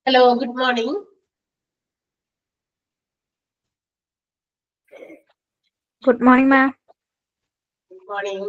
Hello, good morning. Good morning, ma'am. Good morning.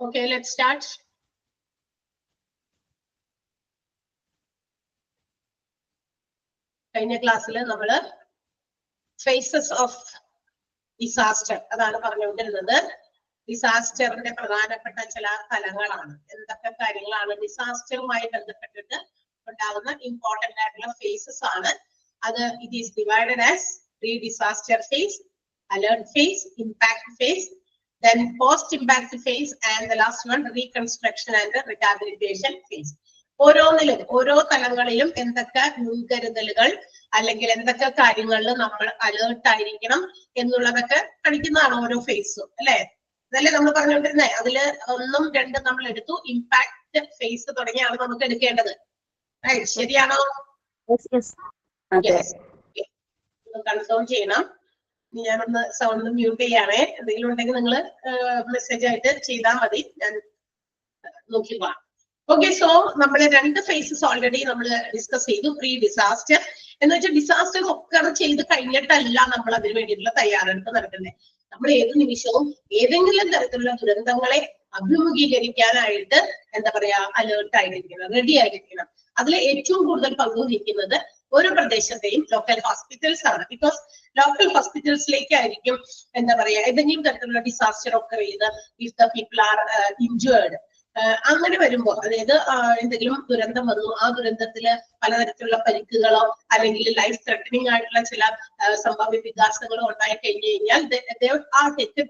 Okay, let's start. കഴിഞ്ഞ ക്ലാസ്സിൽ നമ്മൾ faces of disaster അതാണ് പറഞ്ഞുകൊണ്ടിരുന്നത്. ഡിസാസ്റ്ററിന്റെ പ്രധാനപ്പെട്ട ചില തലങ്ങളാണ്. എന്തൊക്കെ കാര്യങ്ങളാണ് ഡിസാസ്റ്ററുമായി ബന്ധപ്പെട്ടിട്ട് ഉണ്ടാകുന്ന ഇമ്പോർട്ടന്റ് ആയിട്ടുള്ള ഫേസസ് ആണ്. അത് it is divided as pre disaster phase, alert phase, impact phase, then post impact phase, and the last one reconstruction and rehabilitation phase. ഓരോന്നിലും ഓരോ തലങ്ങളിലും എന്തൊക്കെ മുൻകരുതലുകൾ അല്ലെങ്കിൽ എന്തൊക്കെ കാര്യങ്ങളിൽ നമ്മൾ അലേർട്ട് ആയിരിക്കണം എന്നുള്ളതൊക്കെ പഠിക്കുന്നതാണ് ഓരോ ഫേസും, അല്ലെ? അതല്ലേ നമ്മൾ പറഞ്ഞുകൊണ്ടിരുന്നേ. അതില് 1, 2 നമ്മൾ എടുത്തു. ഇമ്പാക്ട് ഫേസ് തുടങ്ങിയാണ് നമുക്ക് എടുക്കേണ്ടത്. ശരിയാണോ? കൺഫേം ചെയ്യണം. ഞാനൊന്ന് സൗണ്ട് മ്യൂട്ട് ചെയ്യാണേ. എന്തെങ്കിലും ഉണ്ടെങ്കിൽ നിങ്ങൾ മെസ്സേജ് ആയിട്ട് ചെയ്താൽ മതി, ഞാൻ നോക്കിക്കോളാം. ഓക്കെ, സോ നമ്മൾ 2 ഫേസസ് ഓൾറെഡി നമ്മൾ ഡിസ്കസ് ചെയ്തു. പ്രീ ഡിസാസ്റ്റർ എന്ന് വെച്ചാൽ ഡിസാസ്റ്റർ ഒക്കെ ചെയ്ത് കഴിഞ്ഞിട്ടല്ല നമ്മൾ അതിന് വേണ്ടിയിട്ടുള്ള തയ്യാറെടുപ്പ് നടത്തുന്നത്. നമ്മൾ ഏത് നിമിഷവും ഏതെങ്കിലും തരത്തിലുള്ള ദുരന്തങ്ങളെ അഭിമുഖീകരിക്കാനായിട്ട് എന്താ പറയാ അലേർട്ട് ആയിരിക്കണം, റെഡി ആയിരിക്കണം. അതിൽ ഏറ്റവും കൂടുതൽ പങ്കുവഹിക്കുന്നത് ഓരോ പ്രദേശത്തെയും ലോക്കൽ ഹോസ്പിറ്റൽസ് ആണ്. ബിക്കോസ് ലോക്കൽ ഹോസ്പിറ്റൽസിലേക്കായിരിക്കും എന്താ പറയാ ഏതെങ്കിലും തരത്തിലുള്ള ഡിസാസ്റ്റർ ഒക്കെ ചെയ്ത് if the people are injured, അങ്ങനെ വരുമ്പോൾ അതായത് എന്തെങ്കിലും ദുരന്തം വന്നു, ആ ദുരന്തത്തില് പലതരത്തിലുള്ള പരിക്കുകളോ അല്ലെങ്കിൽ ലൈഫ് ത്രെട്ടനിങ് ആയിട്ടുള്ള ചില സംഭാവ്യ വികാസങ്ങളോ ഉണ്ടായി കഴിഞ്ഞു കഴിഞ്ഞാൽ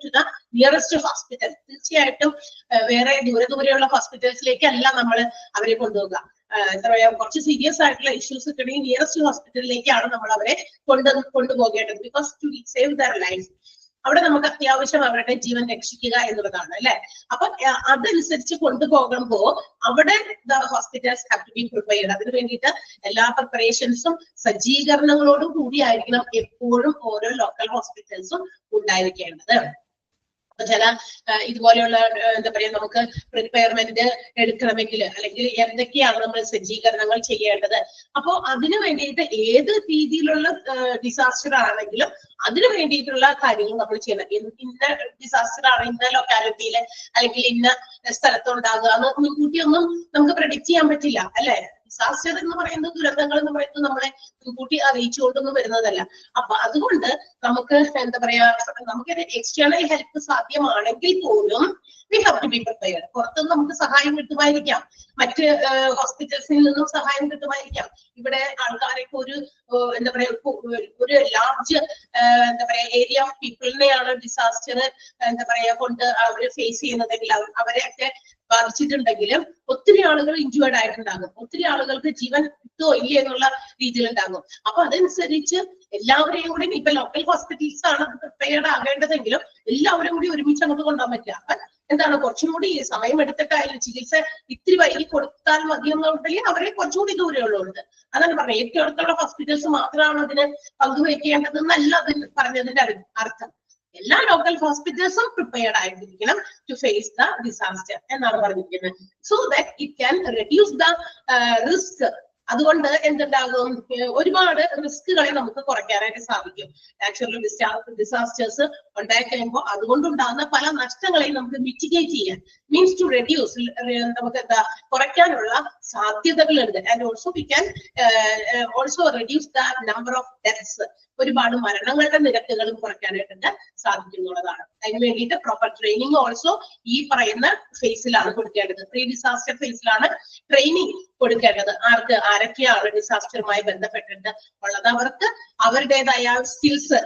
ടു ദ നിയറസ്റ്റ് ഹോസ്പിറ്റൽ. തീർച്ചയായിട്ടും വേറെ ദൂരെയുള്ള ഹോസ്പിറ്റൽസിലേക്കല്ല നമ്മൾ അവരെ കൊണ്ടുപോകുക. എന്താ പറയാ കുറച്ച് സീരിയസ് ആയിട്ടുള്ള ഇഷ്യൂസ് ഉണ്ടെങ്കിൽ നിയറസ്റ്റ് ഹോസ്പിറ്റലിലേക്കാണ് നമ്മൾ അവരെ കൊണ്ടുപോകേണ്ടത്. Because to save their life. അവിടെ നമുക്ക് അത്യാവശ്യം അവരുടെ ജീവൻ രക്ഷിക്കുക എന്നുള്ളതാണ്, അല്ലെ? അപ്പൊ അതനുസരിച്ച് കൊണ്ടുപോകുമ്പോ അവിടെ hospitals have to be prepared. അതിന് വേണ്ടിയിട്ട് എല്ലാ പ്രിപ്പറേഷൻസും സജ്ജീകരണങ്ങളോടും കൂടിയായിരിക്കണം എപ്പോഴും ഓരോ ലോക്കൽ ഹോസ്പിറ്റൽസും ഉണ്ടായിരിക്കേണ്ടത്. ചില ഇതുപോലെയുള്ള എന്താ പറയാ നമുക്ക് പ്രിപ്പയർമെന്റ് എടുക്കണമെങ്കിൽ അല്ലെങ്കിൽ എന്തൊക്കെയാണ് നമ്മൾ സജ്ജീകരണങ്ങൾ ചെയ്യേണ്ടത്. അപ്പോ അതിനു വേണ്ടിയിട്ട് ഏത് രീതിയിലുള്ള ഡിസാസ്റ്റർ ആണെങ്കിലും അതിനു വേണ്ടിയിട്ടുള്ള കാര്യങ്ങൾ നമ്മൾ ചെയ്യണം. ഇന്ന ഡിസാസ്റ്റർ ആണ് ഇന്ന ലൊക്കാലിറ്റിയില് അല്ലെങ്കിൽ ഇന്ന സ്ഥലത്തുണ്ടാകുക എന്ന് മുൻകൂട്ടിയൊന്നും നമുക്ക് പ്രെഡിക്റ്റ് ചെയ്യാൻ പറ്റില്ല, അല്ലെ? ഡിസാസ്റ്റർ എന്ന് പറയുന്നത്, ദുരന്തങ്ങൾ എന്ന് പറയുന്നത് നമ്മളെ മുൻകൂട്ടി അറിയിച്ചുകൊണ്ടൊന്നും വരുന്നതല്ല. അപ്പൊ അതുകൊണ്ട് നമുക്ക് എന്താ പറയാ നമുക്ക് എക്സ്റ്റേണൽ ഹെൽപ്പ് സാധ്യമാണെങ്കിൽ പോലും we have to be prepared. പുറത്തുനിന്ന് നമുക്ക് സഹായം കിട്ടുമായിരിക്കാം, മറ്റ് ഹോസ്പിറ്റൽസിൽ നിന്നും സഹായം കിട്ടുമായിരിക്കാം. ഇവിടെ ആൾക്കാരൊക്കെ ഒരു എന്താ പറയാ ഒരു ലാർജ് എന്താ പറയാ ഏരിയ ഓഫ് പീപ്പിളിനെയാണ് ഡിസാസ്റ്റർ എന്താ പറയാ കൊണ്ട് അവര് ഫേസ് ചെയ്യുന്നതെങ്കിൽ അവരെയൊക്കെ ബാധിച്ചിട്ടുണ്ടെങ്കിലും ഒത്തിരി ആളുകൾ ഇൻജുവേർഡ് ആയിട്ടുണ്ടാകും, ഒത്തിരി ആളുകൾക്ക് ജീവൻ കിട്ടുമോ ഇല്ല എന്നുള്ള രീതിയിൽ ഉണ്ടാകും. അപ്പൊ അതനുസരിച്ച് എല്ലാവരെയും കൂടി ഇപ്പൊ ലോക്കൽ ഹോസ്പിറ്റൽസ് ആണ് പ്രിപ്പയർഡ് ആകേണ്ടതെങ്കിലും എല്ലാവരും കൂടി ഒരുമിച്ച് നമുക്ക് കൊണ്ടുപോകാൻ പറ്റില്ല. അപ്പൊ എന്താണ് കുറച്ചും കൂടി സമയം എടുത്തിട്ടായാലും ചികിത്സ ഇത്തിരി വൈകി കൊടുത്താൽ മതി എന്നുണ്ടെങ്കിൽ അവരെ കുറച്ചുകൂടി ദൂരെയുള്ളവരുണ്ട്. അതാണ് പറഞ്ഞത്. ഏറ്റവും അടുത്തുള്ള ഹോസ്പിറ്റൽസ് മാത്രമാണ് അതിന് പങ്കുവയ്ക്കേണ്ടതെന്നല്ല അതിന് പറഞ്ഞതിന്റെ അർത്ഥം. എല്ലാ ലോക്കൽ ഹോസ്പിറ്റൽസും പ്രിപ്പയർഡ് ആയിരിക്കണം ടു ഫേസ് ദ ഡിസാസ്റ്റർ എന്നാണ് പറഞ്ഞിരിക്കുന്നത്. So that it can reduce the risk. അതുകൊണ്ട് എന്തുണ്ടാകും, ഒരുപാട് റിസ്കുകളെ നമുക്ക് കുറയ്ക്കാനായിട്ട് സാധിക്കും. നാച്ചുറൽ ഡിസാസ്റ്റേഴ്സ് ഉണ്ടായി കഴിയുമ്പോൾ അതുകൊണ്ടുണ്ടാകുന്ന പല നഷ്ടങ്ങളെയും നമുക്ക് മിറ്റിഗേറ്റ് ചെയ്യാൻ, മീൻസ് ടു റെഡ്യൂസ്, നമുക്ക് എന്താ കുറയ്ക്കാനുള്ള സാധ്യതകളുണ്ട്. And also we can also reduce the number of deaths. ഒരുപാട് മരണങ്ങളുടെ നിരക്കുകളും കുറയ്ക്കാനായിട്ട് സാധിക്കുന്നുള്ളതാണ്. അതിന് വേണ്ടിയിട്ട് പ്രോപ്പർ ട്രെയിനിങ് ഓൾസോ ഈ പറയുന്ന ഫേസിലാണ് കൊടുക്കേണ്ടത്. പ്രീ ഡിസാസ്റ്റർ ഫേസിലാണ് ട്രെയിനിങ് കൊടുക്കേണ്ടത്. ആരൊക്കെയാണ് ഡിസാസ്റ്ററുമായി ബന്ധപ്പെട്ടിട്ട് ഉള്ളത്, അവർക്ക് അവരുടേതായ സ്കിൽസ്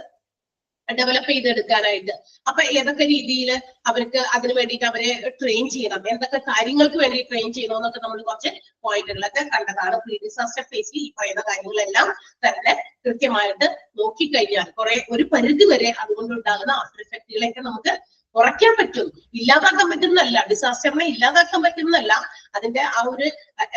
ഡെവലപ്പ് ചെയ്തെടുക്കാനായിട്ട്. അപ്പൊ ഏതൊക്കെ രീതിയിൽ അവർക്ക് അതിന് വേണ്ടിയിട്ട് അവരെ ട്രെയിൻ ചെയ്യണം, എന്തൊക്കെ കാര്യങ്ങൾക്ക് വേണ്ടി ട്രെയിൻ ചെയ്യണം എന്നൊക്കെ നമ്മൾ കുറച്ച് പോയിന്റുകളൊക്കെ കണ്ടതാണ്. പ്രീ ഡിസാസ്റ്റർ ഫേസിൽ ഈ പറയുന്ന കാര്യങ്ങളെല്ലാം തന്നെ കൃത്യമായിട്ട് നോക്കിക്കഴിഞ്ഞാൽ ഒരു പരിധി വരെ അതുകൊണ്ടുണ്ടാകുന്ന ആഫ്റ്റർ ഇഫക്റ്റുകളൊക്കെ നമുക്ക് കുറയ്ക്കാൻ പറ്റും. ഇല്ലാതാക്കാൻ പറ്റുന്നല്ല, ഡിസാസ്റ്ററിനെ ഇല്ലാതാക്കാൻ പറ്റുന്നല്ല, അതിന്റെ ആ ഒരു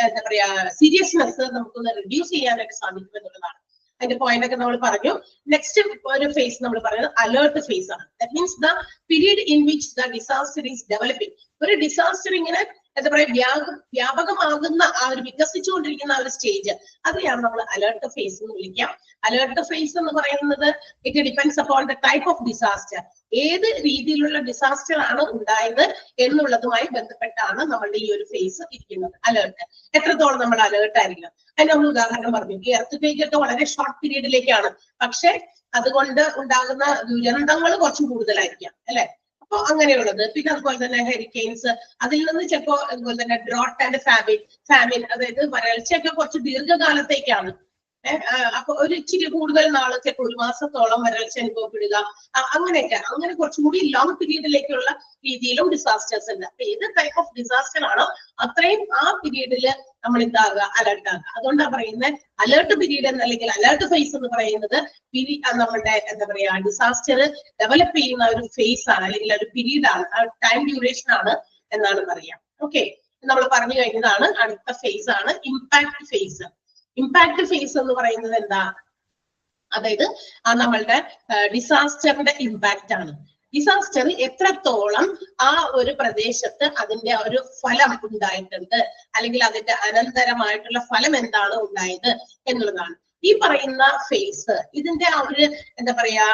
എന്താ പറയാ സീരിയസ്നെസ് നമുക്കൊന്ന് റിഡ്യൂസ് ചെയ്യാനായിട്ട് സാധിക്കും എന്നുള്ളതാണ്. അതിന്റെ പോയിന്റ് ഒക്കെ നമ്മൾ പറഞ്ഞു. നെക്സ്റ്റ് ഒരു ഫേസ് നമ്മൾ പറയുന്നത് അലേർട്ട് ഫേസ് ആണ്. That means the period in which the disaster is developing. ഒരു ഡിസാസ്റ്റർ ഇങ്ങനെ എന്താ പറയാ വ്യാപകമാകുന്ന ആ ഒരു വികസിച്ചുകൊണ്ടിരിക്കുന്ന ആ ഒരു സ്റ്റേജ്, അതിനെയാണ് നമ്മൾ അലേർട്ട് ഫേസ് എന്ന് വിളിക്കാം. അലേർട്ട് ഫേസ് എന്ന് പറയുന്നത് it depends upon the type of disaster. ഏത് രീതിയിലുള്ള ഡിസാസ്റ്റർ ആണ് ഉണ്ടായത് എന്നുള്ളതുമായി ബന്ധപ്പെട്ടാണ് നമ്മളുടെ ഈ ഒരു ഫേസ് ഇരിക്കുന്നത്. അലേർട്ട് എത്രത്തോളം നമ്മൾ അലേർട്ട് ആയിരിക്കണം. അതിന് നമ്മൾ ഉദാഹരണം പറഞ്ഞു, ഈ എർത്ത് ഒക്കെ വളരെ ഷോർട്ട് പീരീഡിലേക്കാണ്, പക്ഷെ അതുകൊണ്ട് ഉണ്ടാകുന്ന ദുരന്തങ്ങൾ കുറച്ചും കൂടുതലായിരിക്കാം അല്ലെ. അപ്പൊ അങ്ങനെയുള്ളത്. പിന്നെ അതുപോലെ തന്നെ ഹെറിക്കെയിൻസ്, അതിൽ നിന്ന് ചിലപ്പോ അതുപോലെ തന്നെ ഡ്രോട്ട് ആൻഡ് ഫാമിൻ, അതായത് വരൾച്ചയൊക്കെ കുറച്ച് ദീർഘകാലത്തേക്കാണ്. അപ്പൊ ഒരു ഇച്ചിരി കൂടുതൽ നാള് ചിലപ്പോൾ 1 മാസത്തോളം വരൾച്ച അനുഭവപ്പെടുക, അങ്ങനെയൊക്കെ. അങ്ങനെ കുറച്ചും കൂടി ലോങ് പീരീഡിലേക്കുള്ള രീതിയിലും ഡിസാസ്റ്റേഴ്സ് ഉണ്ട്. അപ്പൊ ഏത് ടൈപ്പ് ഓഫ് ഡിസാസ്റ്റർ ആണോ അത്രയും ആ പീരീഡില് നമ്മൾ എന്താകുക, അലർട്ട് ആകുക. അതുകൊണ്ടാണ് പറയുന്നത് അലേർട്ട് പീരീഡ് അല്ലെങ്കിൽ അലേർട്ട് ഫേസ് എന്ന് പറയുന്നത് നമ്മുടെ എന്താ പറയാ ഡിസാസ്റ്റർ ഡെവലപ്പ് ചെയ്യുന്ന ഒരു ഫേസ് ആണ്, അല്ലെങ്കിൽ ഒരു പീരീഡ് ആണ്, ടൈം ഡ്യൂറേഷൻ ആണ് എന്നാണ് പറയാം. ഓക്കെ, നമ്മൾ പറഞ്ഞു കഴിഞ്ഞതാണ്. അടുത്ത ഫേസ് ആണ് ഇമ്പാക്ട് ഫേസ്. ഇമ്പാക്ട് ഫേസ് എന്ന് പറയുന്നത് എന്താ, അതായത് നമ്മളുടെ ഡിസാസ്റ്ററിന്റെ ഇമ്പാക്റ്റ് ആണ്. ഡിസാസ്റ്റർ എത്രത്തോളം ആ ഒരു പ്രദേശത്ത് അതിന്റെ ഒരു ഫലം ഉണ്ടായിട്ടുണ്ട്, അല്ലെങ്കിൽ അതിന്റെ അനന്തരമായിട്ടുള്ള ഫലം എന്താണ് ഉണ്ടായത് എന്നുള്ളതാണ് ഈ പറയുന്ന ഫേസ്. ഇതിന്റെ ആ ഒരു എന്താ പറയാ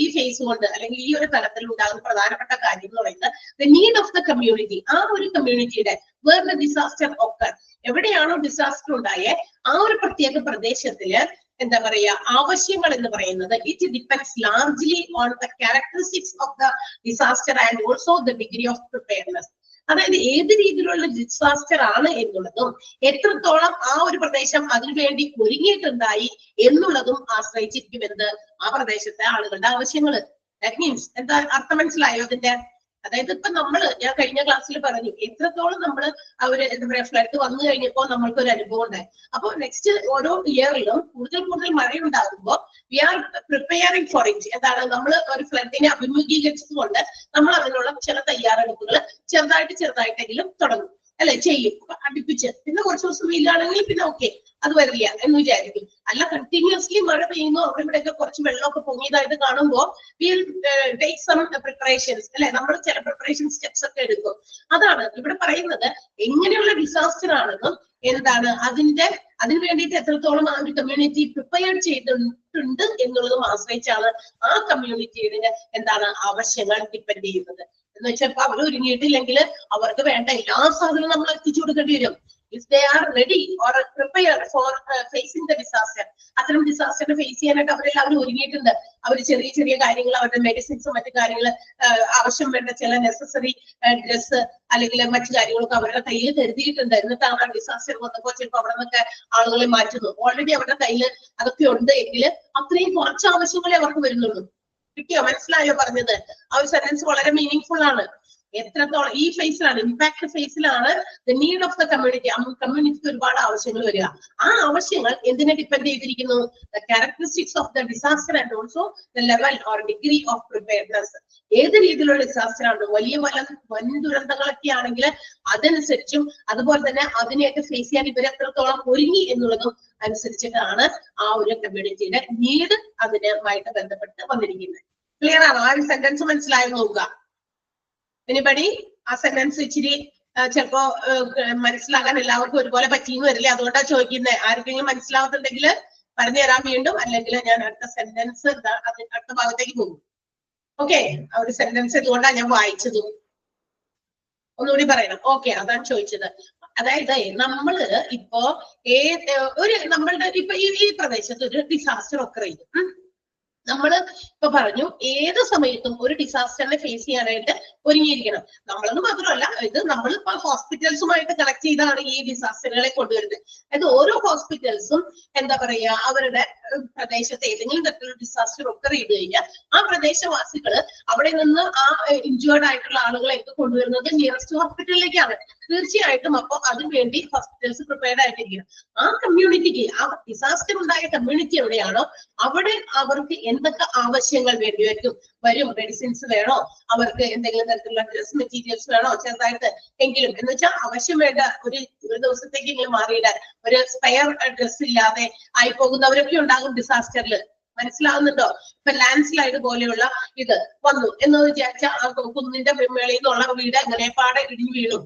ഈ ഫേസ് കൊണ്ട് അല്ലെങ്കിൽ ഈ ഒരു തലത്തിൽ ഉണ്ടാകുന്ന പ്രധാനപ്പെട്ട കാര്യം എന്ന് പറയുന്നത് the need of the community. ആ ഒരു കമ്മ്യൂണിറ്റിയുടെ വേർ ദ ഡിസാസ്റ്റർ ഒക്കർ, എവിടെയാണോ ഡിസാസ്റ്റർ ഉണ്ടായേ ആ ഒരു പ്രത്യേക പ്രദേശത്തില് എന്താ പറയാ ആവശ്യങ്ങൾ എന്ന് പറയുന്നത് it depends largely on the characteristics of the disaster and also the degree of preparedness. അതായത് ഏത് രീതിയിലുള്ള ഡിസാസ്റ്റർ ആണ് എന്നുള്ളതും എത്രത്തോളം ആ ഒരു പ്രദേശം അതിനുവേണ്ടി ഒരുങ്ങിയിട്ടുണ്ടായി എന്നുള്ളതും ആശ്രയിച്ചിരിക്കുമെന്ന് ആ പ്രദേശത്തെ ആളുകളുടെ ആവശ്യങ്ങള്. ദാറ്റ് മീൻസ് എന്താ അർത്ഥം മനസ്സിലായോ അതിന്റെ? അതായത് ഇപ്പൊ ഞാൻ കഴിഞ്ഞ ക്ലാസ്സിൽ പറഞ്ഞു എത്രത്തോളം നമ്മൾ എന്താ പറയാ ഫ്ലഡ് വന്നു കഴിഞ്ഞപ്പോൾ നമ്മൾക്ക് ഒരു അനുഭവം ഉണ്ടായി. അപ്പൊ നെക്സ്റ്റ് ഓരോ ഇയറിലും കൂടുതൽ മഴയുണ്ടാകുമ്പോൾ we are preparing for it. എന്താണ്, നമ്മൾ ഒരു ഫ്ലഡിനെ അഭിമുഖീകരിച്ചതുകൊണ്ട് നമ്മൾ അതിനുള്ള ചില തയ്യാറെടുപ്പുകൾ ചെറുതായിട്ടെങ്കിലും തുടങ്ങും അല്ലെ, ചെയ്യും അടുപ്പിച്ച്. പിന്നെ കുറച്ച് ദിവസം വെയിലാണെങ്കിൽ പിന്നെ ഓക്കെ അത് വരില്ല എന്ന് വിചാരിക്കും. അല്ല, കണ്ടിന്യൂസ്ലി മഴ പെയ്യുന്നു, അവിടെ ഇവിടെയൊക്കെ കുറച്ച് വെള്ളമൊക്കെ പൊങ്ങിയതായിട്ട് കാണുമ്പോൾ വിൽ ടേക്ക് സം പ്രിപ്പറേഷൻസ് അല്ലെ, നമ്മൾ ചില പ്രിപ്പറേഷൻ സ്റ്റെപ്സ് ഒക്കെ എടുക്കും. അതാണ് ഇവിടെ പറയുന്നത്. എങ്ങനെയുള്ള ഡിസാസ്റ്റർ ആണെന്നും എന്താണ് അതിന് വേണ്ടിയിട്ട് എത്രത്തോളം ആ ഒരു കമ്മ്യൂണിറ്റി പ്രിപ്പയർ ചെയ്തിട്ടുണ്ട് എന്നുള്ളതും ആശ്രയിച്ചാണ് ആ കമ്മ്യൂണിറ്റിയുടെ എന്താണ് ആവശ്യങ്ങൾ ഡിപ്പെൻഡ് ചെയ്യുന്നത്. എന്ന് വെച്ചാൽ ഇപ്പൊ അവർ ഒരുങ്ങിയിട്ടില്ലെങ്കിൽ അവർക്ക് വേണ്ട എല്ലാ സാധനവും നമ്മൾ എത്തിച്ചു കൊടുക്കേണ്ടി വരും. If they are ready or prepared for facing the disaster, അത്തരം ഡിസാസ്റ്ററിനെ ഫേസ് ചെയ്യാനായിട്ട് അവരെല്ലാവരും ഒരുങ്ങിയിട്ടുണ്ട്. അവർ ചെറിയ കാര്യങ്ങൾ, അവരുടെ മെഡിസിൻസും മറ്റു കാര്യങ്ങൾ, ആവശ്യം വേണ്ട ചില നെസസറി ഡ്രസ് അല്ലെങ്കിൽ മറ്റു കാര്യങ്ങളൊക്കെ അവരുടെ കയ്യിൽ കരുതിയിട്ടുണ്ട്. എന്നിട്ടാണ് ഡിസാസ്റ്റർ വന്നപ്പോൾ ചിലപ്പോൾ അവിടെ നിന്നൊക്കെ ആളുകളെ മാറ്റുന്നു. ഓൾറെഡി അവരുടെ കയ്യിൽ അതൊക്കെ ഉണ്ട് എങ്കിൽ അത്രയും കുറച്ച് ആവശ്യങ്ങളെ അവർക്ക് വരുന്നുള്ളൂ. കിട്ടിയോ? മനസ്സിലായോ പറഞ്ഞത്? ആ ഒരു സെന്റൻസ് വളരെ മീനിങ് ആണ്. എത്രത്തോളം ഈ ഫേസിലാണ്, ഇമ്പാക്ട് ഫേസിലാണ് the need of the community. കമ്മ്യൂണിറ്റിക്ക് ഒരുപാട് ആവശ്യങ്ങൾ വരിക. ആ ആവശ്യങ്ങൾ എന്തിനെ ഡിപ്പെൻഡ് ചെയ്തിരിക്കുന്നു? The characteristics of the disaster and also the level or degree of preparedness. ഏത് രീതിയിലുള്ള ഡിസാസ്റ്റർ ആണ്, വൻ ദുരന്തങ്ങളൊക്കെ ആണെങ്കിൽ അതനുസരിച്ചും അതുപോലെ തന്നെ അതിനെയൊക്കെ ഫേസ് ചെയ്യാൻ ഇവർ എത്രത്തോളം ഒരുങ്ങി എന്നുള്ളതും അനുസരിച്ചിട്ടാണ് ആ ഒരു കമ്മ്യൂണിറ്റിയുടെ നീഡ് അതിനുമായിട്ട് ബന്ധപ്പെട്ട് വന്നിരിക്കുന്നത്. ക്ലിയർ ആണോ? ആ ഒരു സെന്റൻസ് മനസ്സിലായോ നോക്കുക. എനിബഡി ആ സെന്റൻസ് ഇച്ചിരി ചിലപ്പോ മനസ്സിലാക്കാൻ എല്ലാവർക്കും ഒരുപോലെ പറ്റിയെന്ന് വരില്ല, അതുകൊണ്ടാണ് ചോദിക്കുന്നത്. ആർക്കെങ്കിലും മനസ്സിലാവുന്നുണ്ടെങ്കിൽ പറഞ്ഞു തരാൻ വീണ്ടും, അല്ലെങ്കിൽ ഞാൻ അടുത്ത സെന്റൻസ് അടുത്ത ഭാഗത്തേക്ക് പോകും. ഓക്കെ, ആ ഒരു സെന്റൻസ് ഇതുകൊണ്ടാണ് ഞാൻ വായിച്ചതും. ഒന്നുകൂടി പറയണം. ഓക്കെ, അതാണ് ചോദിച്ചത്. അതായത് നമ്മള് ഇപ്പോ ഒരു നമ്മളുടെ ഇപ്പൊ ഈ പ്രദേശത്ത് ഒരു ഡിസാസ്റ്റർ ഒക്കെ ചെയ്തു. നമ്മള് ഇപ്പൊ പറഞ്ഞു ഏത് സമയത്തും ഒരു ഡിസാസ്റ്ററിനെ ഫേസ് ചെയ്യാനായിട്ട് ഒരുങ്ങിയിരിക്കണം. നമ്മളെന്ന് മാത്രമല്ല, ഇത് നമ്മളിപ്പോ ഹോസ്പിറ്റൽസുമായിട്ട് കണക്ട് ചെയ്താണ് ഈ ഡിസാസ്റ്ററുകളെ കൊണ്ടുവരുന്നത്. അതായത് ഓരോ ഹോസ്പിറ്റൽസും എന്താ പറയാ, അവരുടെ പ്രദേശത്ത് ഏതെങ്കിലും തരത്തിലുള്ള ഡിസാസ്റ്റർ ഒക്കെ ചെയ്ത് കഴിഞ്ഞാൽ ആ പ്രദേശവാസികള് അവിടെ നിന്ന് ആ ഇഞ്ചേർഡ് ആയിട്ടുള്ള ആളുകളെയൊക്കെ കൊണ്ടുവരുന്നത് നിയറസ്റ്റ് ഹോസ്പിറ്റലിലേക്കാണ്. തീർച്ചയായിട്ടും അപ്പൊ അതിനുവേണ്ടി ഹോസ്പിറ്റൽസ് പ്രിപ്പയർഡ് ആയിട്ടിരിക്കണം. ആ കമ്മ്യൂണിറ്റിക്ക്, ആ ഡിസാസ്റ്റർ ഉണ്ടായ കമ്മ്യൂണിറ്റി എവിടെയാണോ അവിടെ അവർക്ക് എന്തൊക്കെ ആവശ്യങ്ങൾ വരും, മെഡിസിൻസ് വേണോ, അവർക്ക് എന്തെങ്കിലും തരത്തിലുള്ള ഡ്രസ് മെറ്റീരിയൽസ് വേണോ, ചെറുതായിട്ട് എങ്കിലും എന്ന് വെച്ചാൽ ആവശ്യം വേണ്ട ഒരു ദിവസത്തേക്കെങ്കിലും മാറിയിടാൻ ഒരു സ്പെയർ ഡ്രസ് ഇല്ലാതെ ആയി പോകുന്നവരൊക്കെ ഉണ്ടാകും ഡിസാസ്റ്ററിൽ. മനസ്സിലാവുന്നുണ്ടോ? ഇപ്പൊ ലാൻഡ് സ്ലൈഡ് പോലെയുള്ള ഇത് വന്നു എന്ന് വിചാരിച്ചാൽ ആ കുന്നിന്റെ മേളിൽ നിന്നുള്ള വീട് അങ്ങനെ പാടെ ഇടിഞ്ഞു വീണു.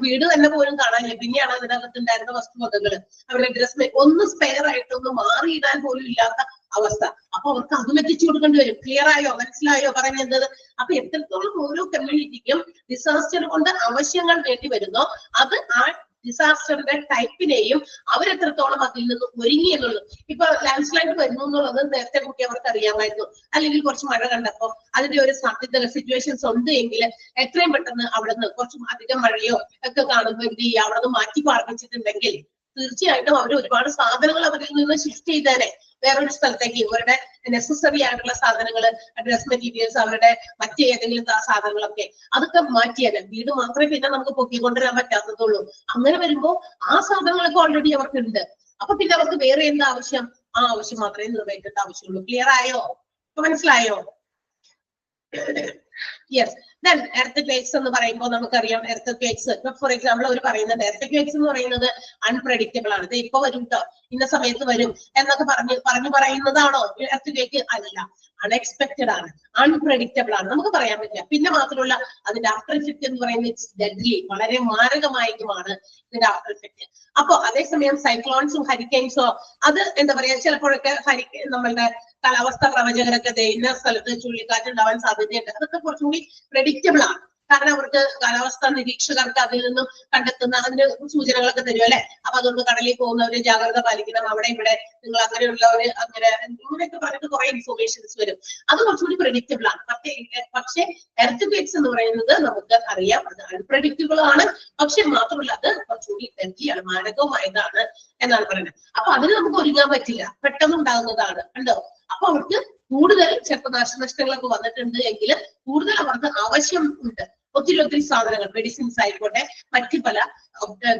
വീട് തന്നെ പോലും കാണാനില്ല. പിന്നെയാണ് അതിനകത്തുണ്ടായിരുന്ന വസ്തുവകകള്, അവരുടെ ഡ്രസ് ഒന്ന് സ്പെയർ ആയിട്ടൊന്ന് മാറിയിടാൻ പോലും ഇല്ലാത്ത അവസ്ഥ. അപ്പൊ അവർക്ക് അതും എത്തിച്ചു കൊടുക്കേണ്ടി വരും. ക്ലിയർ ആയോ? മനസ്സിലായോ പറയുന്നത്? അപ്പൊ എത്രത്തോളം ഓരോ കമ്മ്യൂണിറ്റിക്കും ഡിസാസ്റ്റർ കൊണ്ട് ആവശ്യങ്ങൾ വേണ്ടി വരുന്നോ അത് ആ ഡിസാസ്റ്ററിന്റെ ടൈപ്പിനെയും അവരെത്രത്തോളം അതിൽ നിന്ന് ഒരുങ്ങി എന്നുള്ളത്. ഇപ്പൊ ലാൻഡ് സ്ലൈഡ് വരുന്നു എന്നുള്ളത് നേരത്തെ കൂട്ടി അവർക്ക് അറിയാമായിരുന്നു. അല്ലെങ്കിൽ കുറച്ച് മഴ കണ്ടപ്പോ അതിന്റെ ഒരു സാധ്യത സിറ്റുവേഷൻസ് ഉണ്ട് എങ്കിൽ എത്രയും പെട്ടെന്ന് അവിടെ നിന്ന് കുറച്ചും അധികം മഴയോ ഒക്കെ കാണുമ്പോൾ എന്ത് ചെയ്യുക, അവിടെ നിന്ന് മാറ്റി പാർപ്പിച്ചിട്ടുണ്ടെങ്കിൽ തീർച്ചയായിട്ടും അവർ ഒരുപാട് സാധനങ്ങൾ അവരിൽ നിന്ന് ഷിഫ്റ്റ് ചെയ്തേനെ വേറൊരു സ്ഥലത്തേക്ക്. ഇവരുടെ നെസസറി ആയിട്ടുള്ള സാധനങ്ങള്, ഡ്രസ് മെറ്റീരിയൽസ്, അവരുടെ മറ്റേതെങ്കിലും സാധനങ്ങളൊക്കെ അതൊക്കെ മാറ്റിയാല്. വീട് മാത്രമേ പിന്നെ നമുക്ക് പൊക്കിക്കൊണ്ടുവരാൻ പറ്റാത്തതുള്ളൂ. അങ്ങനെ വരുമ്പോ ആ സാധനങ്ങളൊക്കെ ഓൾറെഡി അവർക്ക് ഉണ്ട്. അപ്പൊ പിന്നെ അവർക്ക് വേറെ എന്താ ആവശ്യം? ആ ആവശ്യം മാത്രമേ നിറവേറ്റേണ്ട ആവശ്യമുള്ളൂ. ക്ലിയർ ആയോ? മനസ്സിലായോ? യെസ്. ദെൻ എർത്ത് എന്ന് പറയുമ്പോൾ നമുക്കറിയാം, എർത്ത് ഫോർ എക്സാമ്പിൾ അവർ പറയുന്നത് എർത്ത് എന്ന് പറയുന്നത് അൺപ്രഡിക്റ്റബിൾ ആണ്. ഇത് ഇപ്പൊ വരും കേട്ടോ, ഇന്ന സമയത്ത് വരും എന്നൊക്കെ പറഞ്ഞു പറയുന്നതാണോ എർത്ത്? അല്ല, അൺഎക്സ്പെക്റ്റഡ് ആണ്, അൺപ്രഡിക്റ്റബിൾ ആണ്, നമുക്ക് പറയാൻ പറ്റില്ല. പിന്നെ മാത്രമല്ല അതിന്റെ ആഫ്റ്റർ ഇഫക്റ്റ് എന്ന് പറയുന്നത് ഇറ്റ്സ് ഡെഡ്ലി, വളരെ മാരകമായിട്ടുമാണ് ഇതിന്റെ ആഫ്റ്റർ ഇഫക്റ്റ്. അപ്പൊ അതേസമയം സൈക്ലോൺസും ഹരിക്കെയിൻസോ അത് എന്താ പറയാ, ചിലപ്പോഴൊക്കെ നമ്മളുടെ കാലാവസ്ഥാ പ്രവചകരൊക്കെ ഇന്ന സ്ഥലത്ത് ചുഴലിക്കാറ്റ് ഉണ്ടാവാൻ സാധ്യതയുണ്ട്, അതൊക്കെ കുറച്ചും കൂടി പ്രെഡിക്റ്റബിൾ ആണ്. കാരണം അവർക്ക് കാലാവസ്ഥാ നിരീക്ഷകർക്ക് അതിൽ നിന്നും കണ്ടെത്തുന്ന അതിന്റെ സൂചനകളൊക്കെ തരും അല്ലെ. അപ്പൊ അതുകൊണ്ട് കടലിൽ പോകുന്നവര് ജാഗ്രത പാലിക്കണം, അവിടെ ഇവിടെ നിങ്ങൾ അങ്ങനെയുള്ളവര് അങ്ങനെ ഇങ്ങനെയൊക്കെ പറഞ്ഞിട്ട് കുറെ ഇൻഫോർമേഷൻസ് വരും. അത് കുറച്ചുകൂടി പ്രെഡിക്റ്റബിൾ ആണ്. പക്ഷേ എർത്ത് എന്ന് പറയുന്നത് നമുക്ക് അറിയാം അത് അൺപ്രഡിക്റ്റബിൾ ആണ്. പക്ഷെ മാത്രമല്ല അത് കുറച്ചുകൂടി ഡെഡ്ലിയാണ്, മാരകവുമായതാണ് എന്നാണ് പറയുന്നത്. അപ്പൊ അതിന് നമുക്ക് ഒരുങ്ങാൻ പറ്റില്ല, പെട്ടെന്ന് ഉണ്ടാകുന്നതാണ്. കണ്ടോ? അപ്പൊ അവർക്ക് കൂടുതൽ ചിലപ്പോൾ നാശനഷ്ടങ്ങളൊക്കെ വന്നിട്ടുണ്ട് എങ്കിൽ കൂടുതൽ അവർക്ക് ആവശ്യം ഉണ്ട് ഒത്തിരി സാധനങ്ങൾ, മെഡിസിൻസ് ആയിക്കോട്ടെ, മറ്റു പല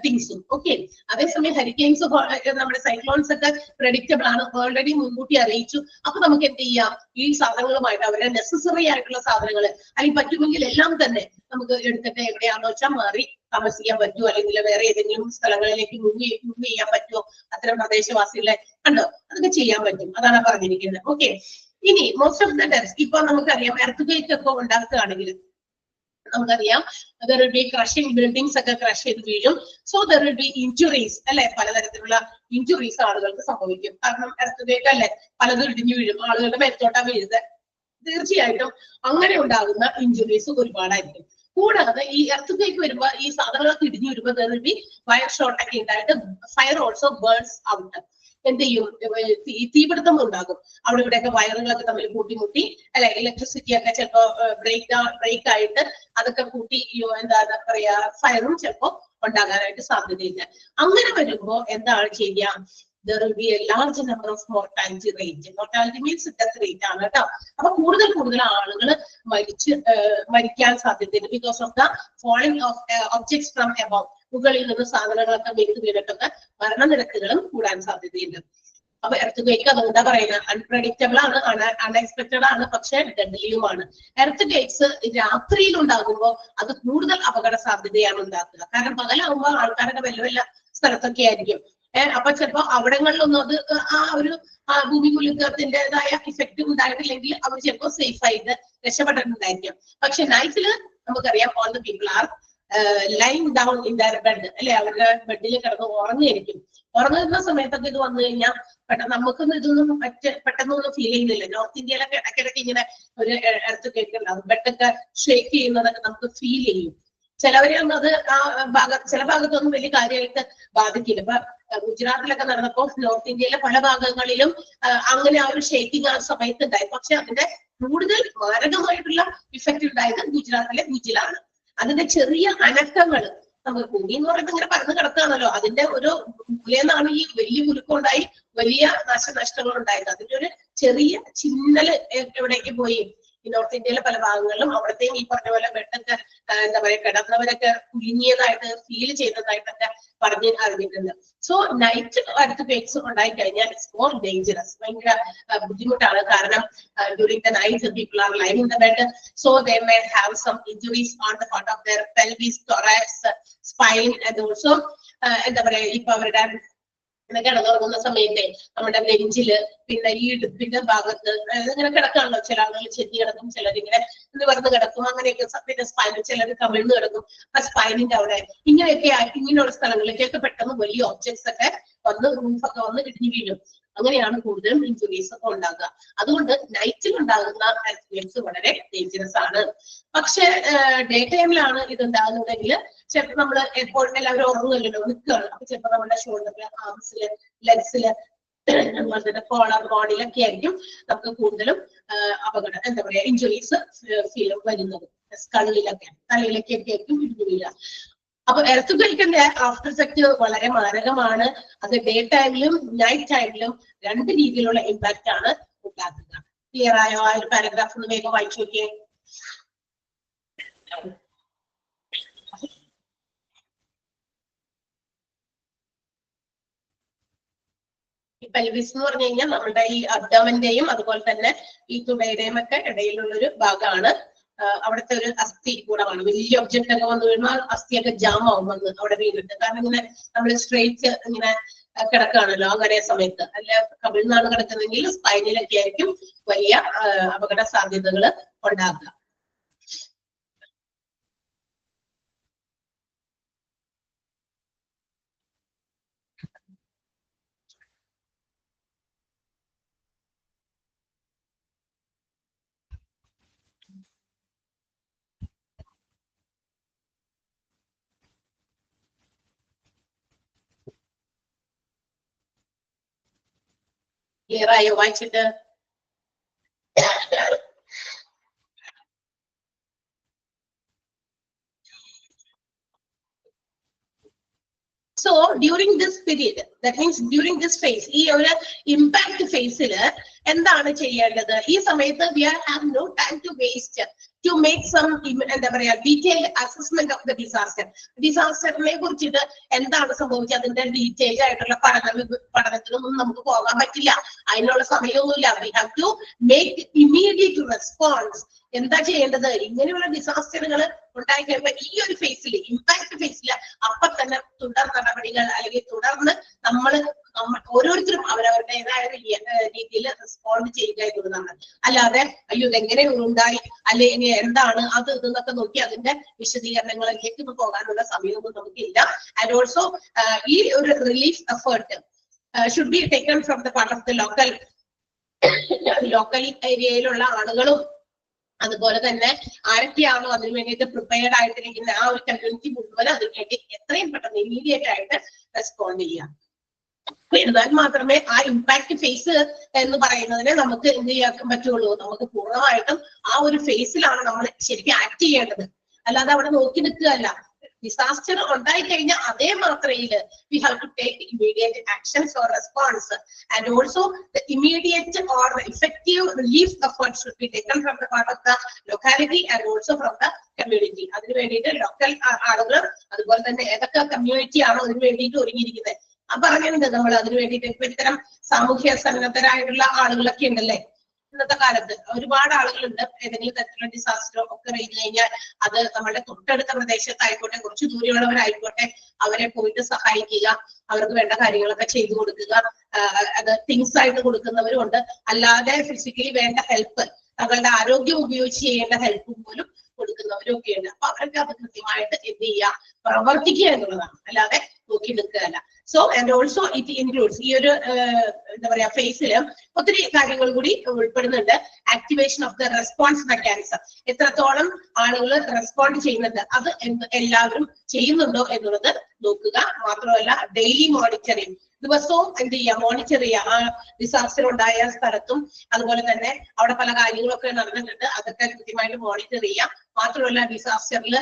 തിങ്സും. ഓക്കെ. അതേസമയം ഹരിക്കെയിൻസ്, നമ്മുടെ സൈക്ലോൺസ് ഒക്കെ പ്രെഡിക്റ്റബിൾ ആണ്, ഓൾറെഡി മുൻകൂട്ടി അറിയിച്ചു. അപ്പൊ നമുക്ക് എന്ത് ചെയ്യാം, ഈ സാധനങ്ങളുമായിട്ട് അവരുടെ നെസസറി ആയിട്ടുള്ള സാധനങ്ങൾ അല്ലെങ്കിൽ പറ്റുമെങ്കിൽ എല്ലാം തന്നെ നമുക്ക് എടുത്തിട്ട് എവിടെയാണെന്ന് വെച്ചാൽ മാറി താമസിക്കാൻ പറ്റുമോ, അല്ലെങ്കിൽ വേറെ ഏതെങ്കിലും സ്ഥലങ്ങളിലേക്ക് മൂവ് ചെയ്യാൻ പറ്റുമോ, അത്തരം പ്രദേശവാസികളെ കണ്ടോ, അതൊക്കെ ചെയ്യാൻ പറ്റും. അതാണ് പറഞ്ഞിരിക്കുന്നത്. ഓക്കെ. ഇനി മോസ്റ്റ് ഓഫ് ദ ഡെത്ത്സ് ഇപ്പൊ നമുക്കറിയാം എർത്ത് ഒക്കെ ഉണ്ടാക്കുകയാണെങ്കിൽ നമുക്കറിയാം there will be crushing, buildings ഒക്കെ ക്രഷ് ചെയ്ത് വീഴും. So there will be injuries അല്ലെ, പലതരത്തിലുള്ള ഇഞ്ചുറീസ് ആളുകൾക്ക് സംഭവിക്കും. കാരണം എർത്ത് അല്ലെ പലതും ഇടിഞ്ഞു വീഴും, ആളുകളുടെ മേത്തോട്ടാ വീഴുന്നത്. തീർച്ചയായിട്ടും അങ്ങനെ ഉണ്ടാകുന്ന ഇഞ്ചുറീസ് ഒരുപാടായിരിക്കും. കൂടാതെ ഈ എർത്ത് വരുമ്പോ ഈ സാധനങ്ങളൊക്കെ ഇടിഞ്ഞു വരുമ്പോ there will be wire short ഒക്കെ ഉണ്ടായിട്ട് ഫയർ ഓൾസോ ബേൺസ് ഔട്ട്. എന്ത് ചെയ്യും, തീപിടുത്തം ഉണ്ടാകും. അവിടെ ഇവിടെയൊക്കെ വയറുകളൊക്കെ തമ്മിൽ കൂട്ടിമുട്ടി അല്ലെ, ഇലക്ട്രിസിറ്റി ഒക്കെ ചിലപ്പോ ബ്രേക്ക് ആയിട്ട് അതൊക്കെ കൂട്ടി എന്താ പറയാ ഫയറും ചിലപ്പോ ഉണ്ടാകാനായിട്ട് സാധ്യതയില്ല. അങ്ങനെ വരുമ്പോ എന്താണ് ചെയ്യുക, there will be a large number of mortality rate. Mortality means death rate ആണ് കേട്ടോ. അപ്പൊ കൂടുതൽ ആളുകൾ മരിക്കാൻ സാധ്യതയുണ്ട് because of the falling of objects from above. മുകളിൽ നിന്ന് സാധനങ്ങളൊക്കെ വീണിട്ടൊക്കെ മരണനിരക്കുകളും കൂടാൻ സാധ്യതയുണ്ട്. അപ്പൊ എർത്ത് അതെന്താ പറയുന്നത്, അൺപ്രഡിക്റ്റബിൾ ആണ്, അൺഎക്സ്പെക്റ്റഡ് ആണ്, പക്ഷെ ഡെഡ്ലിയുമാണ്. എർത്ത് രാത്രിയിൽ ഉണ്ടാകുമ്പോൾ അത് കൂടുതൽ അപകട സാധ്യതയാണ് ഉണ്ടാക്കുക. കാരണം പകലാകുമ്പോൾ ആൾക്കാരൊക്കെ വലിയ സ്ഥലത്തൊക്കെ ആയിരിക്കും. അപ്പൊ ചിലപ്പോ അവിടങ്ങളിലൊന്നും അത് ആ ഒരു ഭൂമി കുലുക്കത്തിൻ്റെതായ ഇഫക്റ്റ് ഉണ്ടായിട്ടില്ലെങ്കിൽ അവർ ചിലപ്പോ സേഫ് ആയിട്ട് രക്ഷപ്പെട്ടിട്ടുണ്ടായിരിക്കും. പക്ഷെ നൈറ്റില് നമുക്കറിയാം all the people are lying down in their bed അല്ലെ, അവരുടെ ബെഡിൽ കിടന്ന് ഉറങ്ങിയിരിക്കും. ഉറങ്ങുന്ന സമയത്തൊക്കെ ഇത് വന്നു കഴിഞ്ഞാൽ നമുക്കൊന്നും ഇതൊന്നും പെട്ടെന്നൊന്നും ഫീൽ ചെയ്യുന്നില്ല. നോർത്ത് ഇന്ത്യയിലൊക്കെ ഇടയ്ക്കിടയ്ക്ക് ഇങ്ങനെ ഒരു എർത്ത് ഉണ്ടാകും, ബെഡൊക്കെ ഷേക്ക് ചെയ്യുന്നതൊക്കെ നമുക്ക് ഫീൽ ചെയ്യും. ചിലവരെയൊന്നും അത് ചില ഭാഗത്തൊന്നും വലിയ കാര്യമായിട്ട് ബാധിക്കില്ല. ഇപ്പൊ ഗുജറാത്തിലൊക്കെ നടന്നപ്പോ നോർത്ത് ഇന്ത്യയിലെ പല ഭാഗങ്ങളിലും അങ്ങനെ ആ ഒരു ഷേക്കിംഗ് ആ സമയത്ത് ഉണ്ടായി. പക്ഷെ അതിന്റെ കൂടുതൽ മാരകമായിട്ടുള്ള ഇഫക്റ്റ് ഉണ്ടായത് ഗുജറാത്തിലെ ഭുജിലാണ്. അതിന്റെ ചെറിയ അനക്കങ്ങൾ നമുക്ക് ഭൂമി എന്ന് പറയുന്നത് ഇങ്ങനെ പരന്ന് കിടക്കുകയാണല്ലോ, അതിന്റെ ഒരു മൂലന്നാണ് ഈ വലിയ കുലുക്കമുണ്ടായി വലിയ നാശനഷ്ടങ്ങൾ ഉണ്ടായത്. അതിന്റെ ഒരു ചെറിയ ചിന്നല് എവിടേക്ക് പോയി ഈ നോർത്ത് ഇന്ത്യയിലെ പല ഭാഗങ്ങളിലും അവിടത്തെയും ഈ പറഞ്ഞ പോലെ വെട്ടൊക്കെ എന്താ പറയുക കിടന്നവരൊക്കെ കുലുങ്ങിയതായിട്ട് ഫീൽ ചെയ്തതായിട്ടൊക്കെ പറഞ്ഞ് അറിഞ്ഞിട്ടുണ്ട്. സോ നൈറ്റ് അടുത്ത് പേക്സ് ഉണ്ടായി കഴിഞ്ഞാൽ ഇറ്റ്സ് മോർ ഡേഞ്ചറസ്, ഭയങ്കര ബുദ്ധിമുട്ടാണ്. കാരണം during the night people are lying in the bed, so they may have some injuries on the part of their pelvis, thorax, spine and also എന്താ പറയാ ഇപ്പൊ അവരുടെ കിടന്നുറങ്ങുന്ന സമയത്തെ നമ്മുടെ നെഞ്ചില് പിന്നെ ഈ ഇടുപ്പിന്റെ ഭാഗത്ത് ഇങ്ങനെ കിടക്കാണല്ലോ, ചില ആളുകൾ ചെത്തി കിടക്കും, ചിലരിങ്ങനെ നിവർന്ന് കിടക്കും, അങ്ങനെയൊക്കെ പിന്നെ സ്പൈനിൽ ചിലർ കമിഴ്ന്ന് കിടക്കും. ആ സ്പൈനിന്റെ അവിടെ ഇങ്ങനെയൊക്കെ ഇങ്ങനെയുള്ള സ്ഥലങ്ങളിലേക്കൊക്കെ പെട്ടെന്ന് വലിയ ഒബ്ജക്ട്സ് ഒക്കെ വന്ന് റൂഫൊക്കെ വന്ന് ഇടിഞ്ഞു വീഴും. അങ്ങനെയാണ് കൂടുതലും ഇഞ്ചുറീസ് ഒക്കെ ഉണ്ടാകുക. അതുകൊണ്ട് നൈറ്റിൽ ഉണ്ടാകുന്ന ആക്സിഡന്റ്സ് വളരെ ഡേഞ്ചറസ് ആണ്. പക്ഷെ ഡേ ടൈമിലാണ് ഇത് ഉണ്ടാകുന്നതെങ്കിൽ ചിലപ്പോൾ നമ്മൾ എപ്പോഴും എല്ലാവരും ഉറങ്ങുമല്ലോ, നിൽക്കുകയാണ്. അപ്പൊ ചിലപ്പോൾ നമ്മുടെ ഷോൾഡറില്, ആംസില്, ലെഗ്സില്, അതുപോലെ തന്നെ കോളർ ബോഡിയിലൊക്കെ ആയിരിക്കും നമുക്ക് കൂടുതലും അപകടം എന്താ പറയാ ഇഞ്ചുറീസ് വരുന്നത്. സ്കളിലൊക്കെ തലയിലേക്കൊക്കെ ആയിരിക്കും ഇടിഞ്ഞു വീഴുക. അപ്പൊ എർത്തുക്വേക്കിന്റെ ആഫ്റ്റർ എഫക്റ്റ് വളരെ മാരകമാണ്. അത് ഡേ ടൈമിലും നൈറ്റ് ടൈമിലും രണ്ട് രീതിയിലുള്ള ഇമ്പാക്റ്റ് ആണ് ഉണ്ടാക്കുക. ക്ലിയർ ആയോ? ആ ഒരു പാരഗ്രാഫ് ഒന്ന് വേഗം വായിച്ചു നോക്കിയേ. ഈ പെൽവിസ് എന്ന് പറഞ്ഞു കഴിഞ്ഞാൽ നമ്മുടെ ഈ അബ്ഡോമന്റെയും അതുപോലെ തന്നെ ഈ തുടയുടെയും ഒക്കെ ഇടയിലുള്ളൊരു ഭാഗമാണ്. അവിടുത്തെ ഒരു അസ്ഥി കൂടമാണ്. വലിയ ഒബ്ജക്റ്റ് ഒക്കെ വന്നു വീഴുമ്പോൾ അസ്ഥിയൊക്കെ ജാം ആവും വന്ന് അവിടെ വീണിട്ട്. കാരണം ഇങ്ങനെ നമ്മൾ സ്ട്രെയിറ്റ് ഇങ്ങനെ കിടക്കുകയാണല്ലോ അങ്ങനെ സമയത്ത്. അല്ല കമിഴ്ന്നാണ് കിടക്കുന്നെങ്കിൽ സ്പൈനിലൊക്കെ ആയിരിക്കും വലിയ അപകട സാധ്യതകൾ ഉണ്ടാക്കുക. ക്ലിയർ ആയോ വായിച്ചിട്ട്? So during this period, that means during this phase, ഈ ഒരു ഇമ്പാക്ട് ഫേസില് എന്താണ് ചെയ്യേണ്ടത്? ഈ സമയത്ത് we have no time to waste to make some എന്താ പറയാ detailed assessment of the disaster. ഡിസാസ്റ്ററിനെ കുറിച്ചിട്ട് എന്താണ് സംഭവിച്ചത് അതിന്റെ ഡീറ്റെയിൽ ആയിട്ടുള്ള പഠനത്തിനൊന്നും നമുക്ക് പോകാൻ പറ്റില്ല. അതിനുള്ള സമയമൊന്നുമില്ല. We have to make immediate response. എന്താ ചെയ്യേണ്ടത്? ഇങ്ങനെയുള്ള ഡിസാസ്റ്ററുകൾ ഉണ്ടായി കഴിയുമ്പോൾ ഈ ഒരു ഫേസിൽ ഇമ്പാക്ട് ഫേസിൽ അപ്പൊ തന്നെ തുടർ നടപടികൾ അല്ലെങ്കിൽ തുടർന്ന് നമ്മൾ ഓരോരുത്തരും അവരവരുടേതായ രീതിയിൽ റെസ്പോണ്ട് ചെയ്യുക എന്നുള്ളതാണ്. അല്ലാതെ അയ്യോ ഇതെങ്ങനെ ഉണ്ടായി അല്ലെ ഇനി എന്താണ് അത് ഇതെന്നൊക്കെ നോക്കി അതിന്റെ വിശദീകരണങ്ങളിലേക്ക് പോകാനുള്ള സമയമൊന്നും നമുക്കില്ല. ആൻഡ് ഓൾസോ ഈ ഒരു relief effort should be taken from the part of the local ഏരിയയിലുള്ള ആളുകളും അതുപോലെ തന്നെ ആരൊക്കെയാണോ അതിനു വേണ്ടിയിട്ട് പ്രിപ്പയർഡ് ആയിട്ടിരിക്കുന്ന ആ ഒരു കമ്മ്യൂണിറ്റി മുഴുവൻ അതിനു വേണ്ടി എത്രയും പെട്ടെന്ന് ഇമ്മീഡിയറ്റ് ആയിട്ട് റെസ്പോണ്ട് ചെയ്യാം. എന്നാൽ മാത്രമേ ആ ഇമ്പാക്ട് ഫേസ് എന്ന് പറയുന്നതിനെ നമുക്ക് എന്ത് ചെയ്യാൻ പറ്റുള്ളൂ. നമുക്ക് പൂർണ്ണമായിട്ടും ആ ഒരു ഫേസിലാണ് നമ്മൾ ശരിക്കും ആക്ട് ചെയ്യേണ്ടത്. അല്ലാതെ അവിടെ നോക്കി നിൽക്കുകയല്ല. ഡിസാസ്റ്റർ ഉണ്ടായി കഴിഞ്ഞാൽ അതേ മാത്രയില് we have to take immediate actions or response, and also the immediate or effective relief efforts should be taken from the part of the locality and also from the community. അതിനു വേണ്ടിയിട്ട് local ആളുകൾ അതുപോലെ തന്നെ ഏതൊക്കെ community ആണോ അതിനു വേണ്ടിയിട്ട് ഒരുങ്ങിയിരിക്കുന്നത് പറഞ്ഞിട്ടുണ്ട് നമ്മൾ. അതിനു വേണ്ടിയിട്ട് ഇപ്പൊ ഇത്തരം സാമൂഹ്യ സന്നദ്ധരായിട്ടുള്ള ആളുകളൊക്കെ ഉണ്ടല്ലേ ഇന്നത്തെ കാലത്ത്. ഒരുപാട് ആളുകളുണ്ട്. ഏതെങ്കിലും തരത്തിലുള്ള ഡിസാസ്റ്ററോ ഒക്കെ കഴിഞ്ഞു കഴിഞ്ഞാൽ അത് നമ്മുടെ തൊട്ടടുത്ത പ്രദേശത്തായിക്കോട്ടെ കുറച്ച് ദൂരെയുള്ളവരായിക്കോട്ടെ അവരെ പോയിട്ട് സഹായിക്കുക, അവർക്ക് വേണ്ട കാര്യങ്ങളൊക്കെ ചെയ്തു കൊടുക്കുക. അത് തിങ്സ് ആയിട്ട് കൊടുക്കുന്നവരും ഉണ്ട്. അല്ലാതെ ഫിസിക്കലി വേണ്ട ഹെൽപ്പ്, തങ്ങളുടെ ആരോഗ്യം ഉപയോഗിച്ച് ചെയ്യേണ്ട ഹെൽപ്പ് പോലും കൊടുക്കുന്നവരും ഒക്കെ ഉണ്ട്. അപ്പൊ അവർക്ക് അത് കൃത്യമായിട്ട് എന്ത് ചെയ്യുക, പ്രവർത്തിക്കുക എന്നുള്ളതാണ്, അല്ലാതെ നോക്കി നിൽക്കുകയല്ല. So and also it includes, ഈ ഒരു എന്താ പറയാ ഫേസില് ഒത്തിരി കാര്യങ്ങൾ കൂടി ഉൾപ്പെടുന്നുണ്ട്. Activation of the response mechanism, എത്രത്തോളം ആളുകൾ റെസ്പോണ്ട് ചെയ്യുന്നുണ്ട്, അത് എല്ലാവരും ചെയ്യുന്നുണ്ടോ എന്നുള്ളത് നോക്കുക. മാത്രമല്ല ഡെയിലി മോണിറ്ററിങ്, ദിവസവും എന്ത് ചെയ്യുക, മോണിറ്റർ ചെയ്യുക. ആ ഡിസാസ്റ്റർ ഉണ്ടായ സ്ഥലത്തും അതുപോലെ തന്നെ അവിടെ പല കാര്യങ്ങളൊക്കെ നടന്നിട്ടുണ്ട്, അതൊക്കെ കൃത്യമായിട്ട് മോണിറ്റർ ചെയ്യുക. മാത്രമല്ല ഡിസാസ്റ്ററിൽ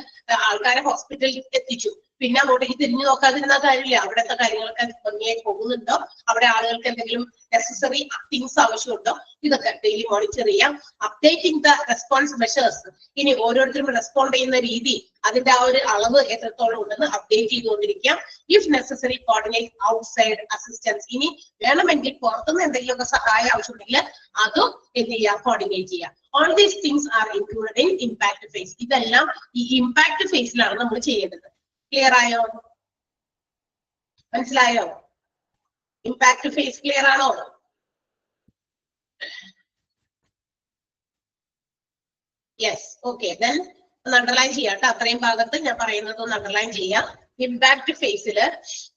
ആൾക്കാരെ ഹോസ്പിറ്റലിൽ എത്തിച്ചു, പിന്നെ അങ്ങോട്ടേക്ക് തിരിഞ്ഞു നോക്കാതിരുന്ന കാര്യമില്ല. അവിടുത്തെ കാര്യങ്ങളൊക്കെ ഭംഗിയായി പോകുന്നുണ്ടോ, അവിടെ ആളുകൾക്ക് എന്തെങ്കിലും നെസസറി തിങ്സ് ആവശ്യമുണ്ടോ, ഇതൊക്കെ ഡെയിലി മോണിറ്റർ ചെയ്യാം. അപ്ഡേറ്റിംഗ് ദ റെസ്പോൺസ് മെഷേഴ്സ്, ഇനി ഓരോരുത്തരും റെസ്പോണ്ട് ചെയ്യുന്ന രീതി, അതിന്റെ ആ ഒരു അളവ് എത്രത്തോളം ഉണ്ടെന്ന് അപ്ഡേറ്റ് ചെയ്തുകൊണ്ടിരിക്കാം. If necessary coordinate outside assistance, ഇനി വേണമെങ്കിൽ പുറത്തുനിന്ന് എന്തെങ്കിലുമൊക്കെ സഹായം ആവശ്യമുണ്ടെങ്കിൽ അതും എന്ത് ചെയ്യാം, കോർഡിനേറ്റ് ചെയ്യാം. All these things are included in impact phase. ഇതെല്ലാം ഈ ഇമ്പാക്ട് ഫേസിലാണ് നമ്മൾ ചെയ്യേണ്ടത്. ക്ലിയർ ആയോ? മനസ്സിലായോ? ഇമ്പാക്ട് ഫേസ് ക്ലിയർ ആണോ? Yes, okay. ദെൻ ഒന്ന് അണ്ടർലൈൻ ചെയ്യാം കേട്ടോ, അത്രയും ഭാഗത്ത് ഞാൻ പറയുന്നത് ഒന്ന് അണ്ടർലൈൻ ചെയ്യാം. ഇമ്പാക്ട് ഫേസില്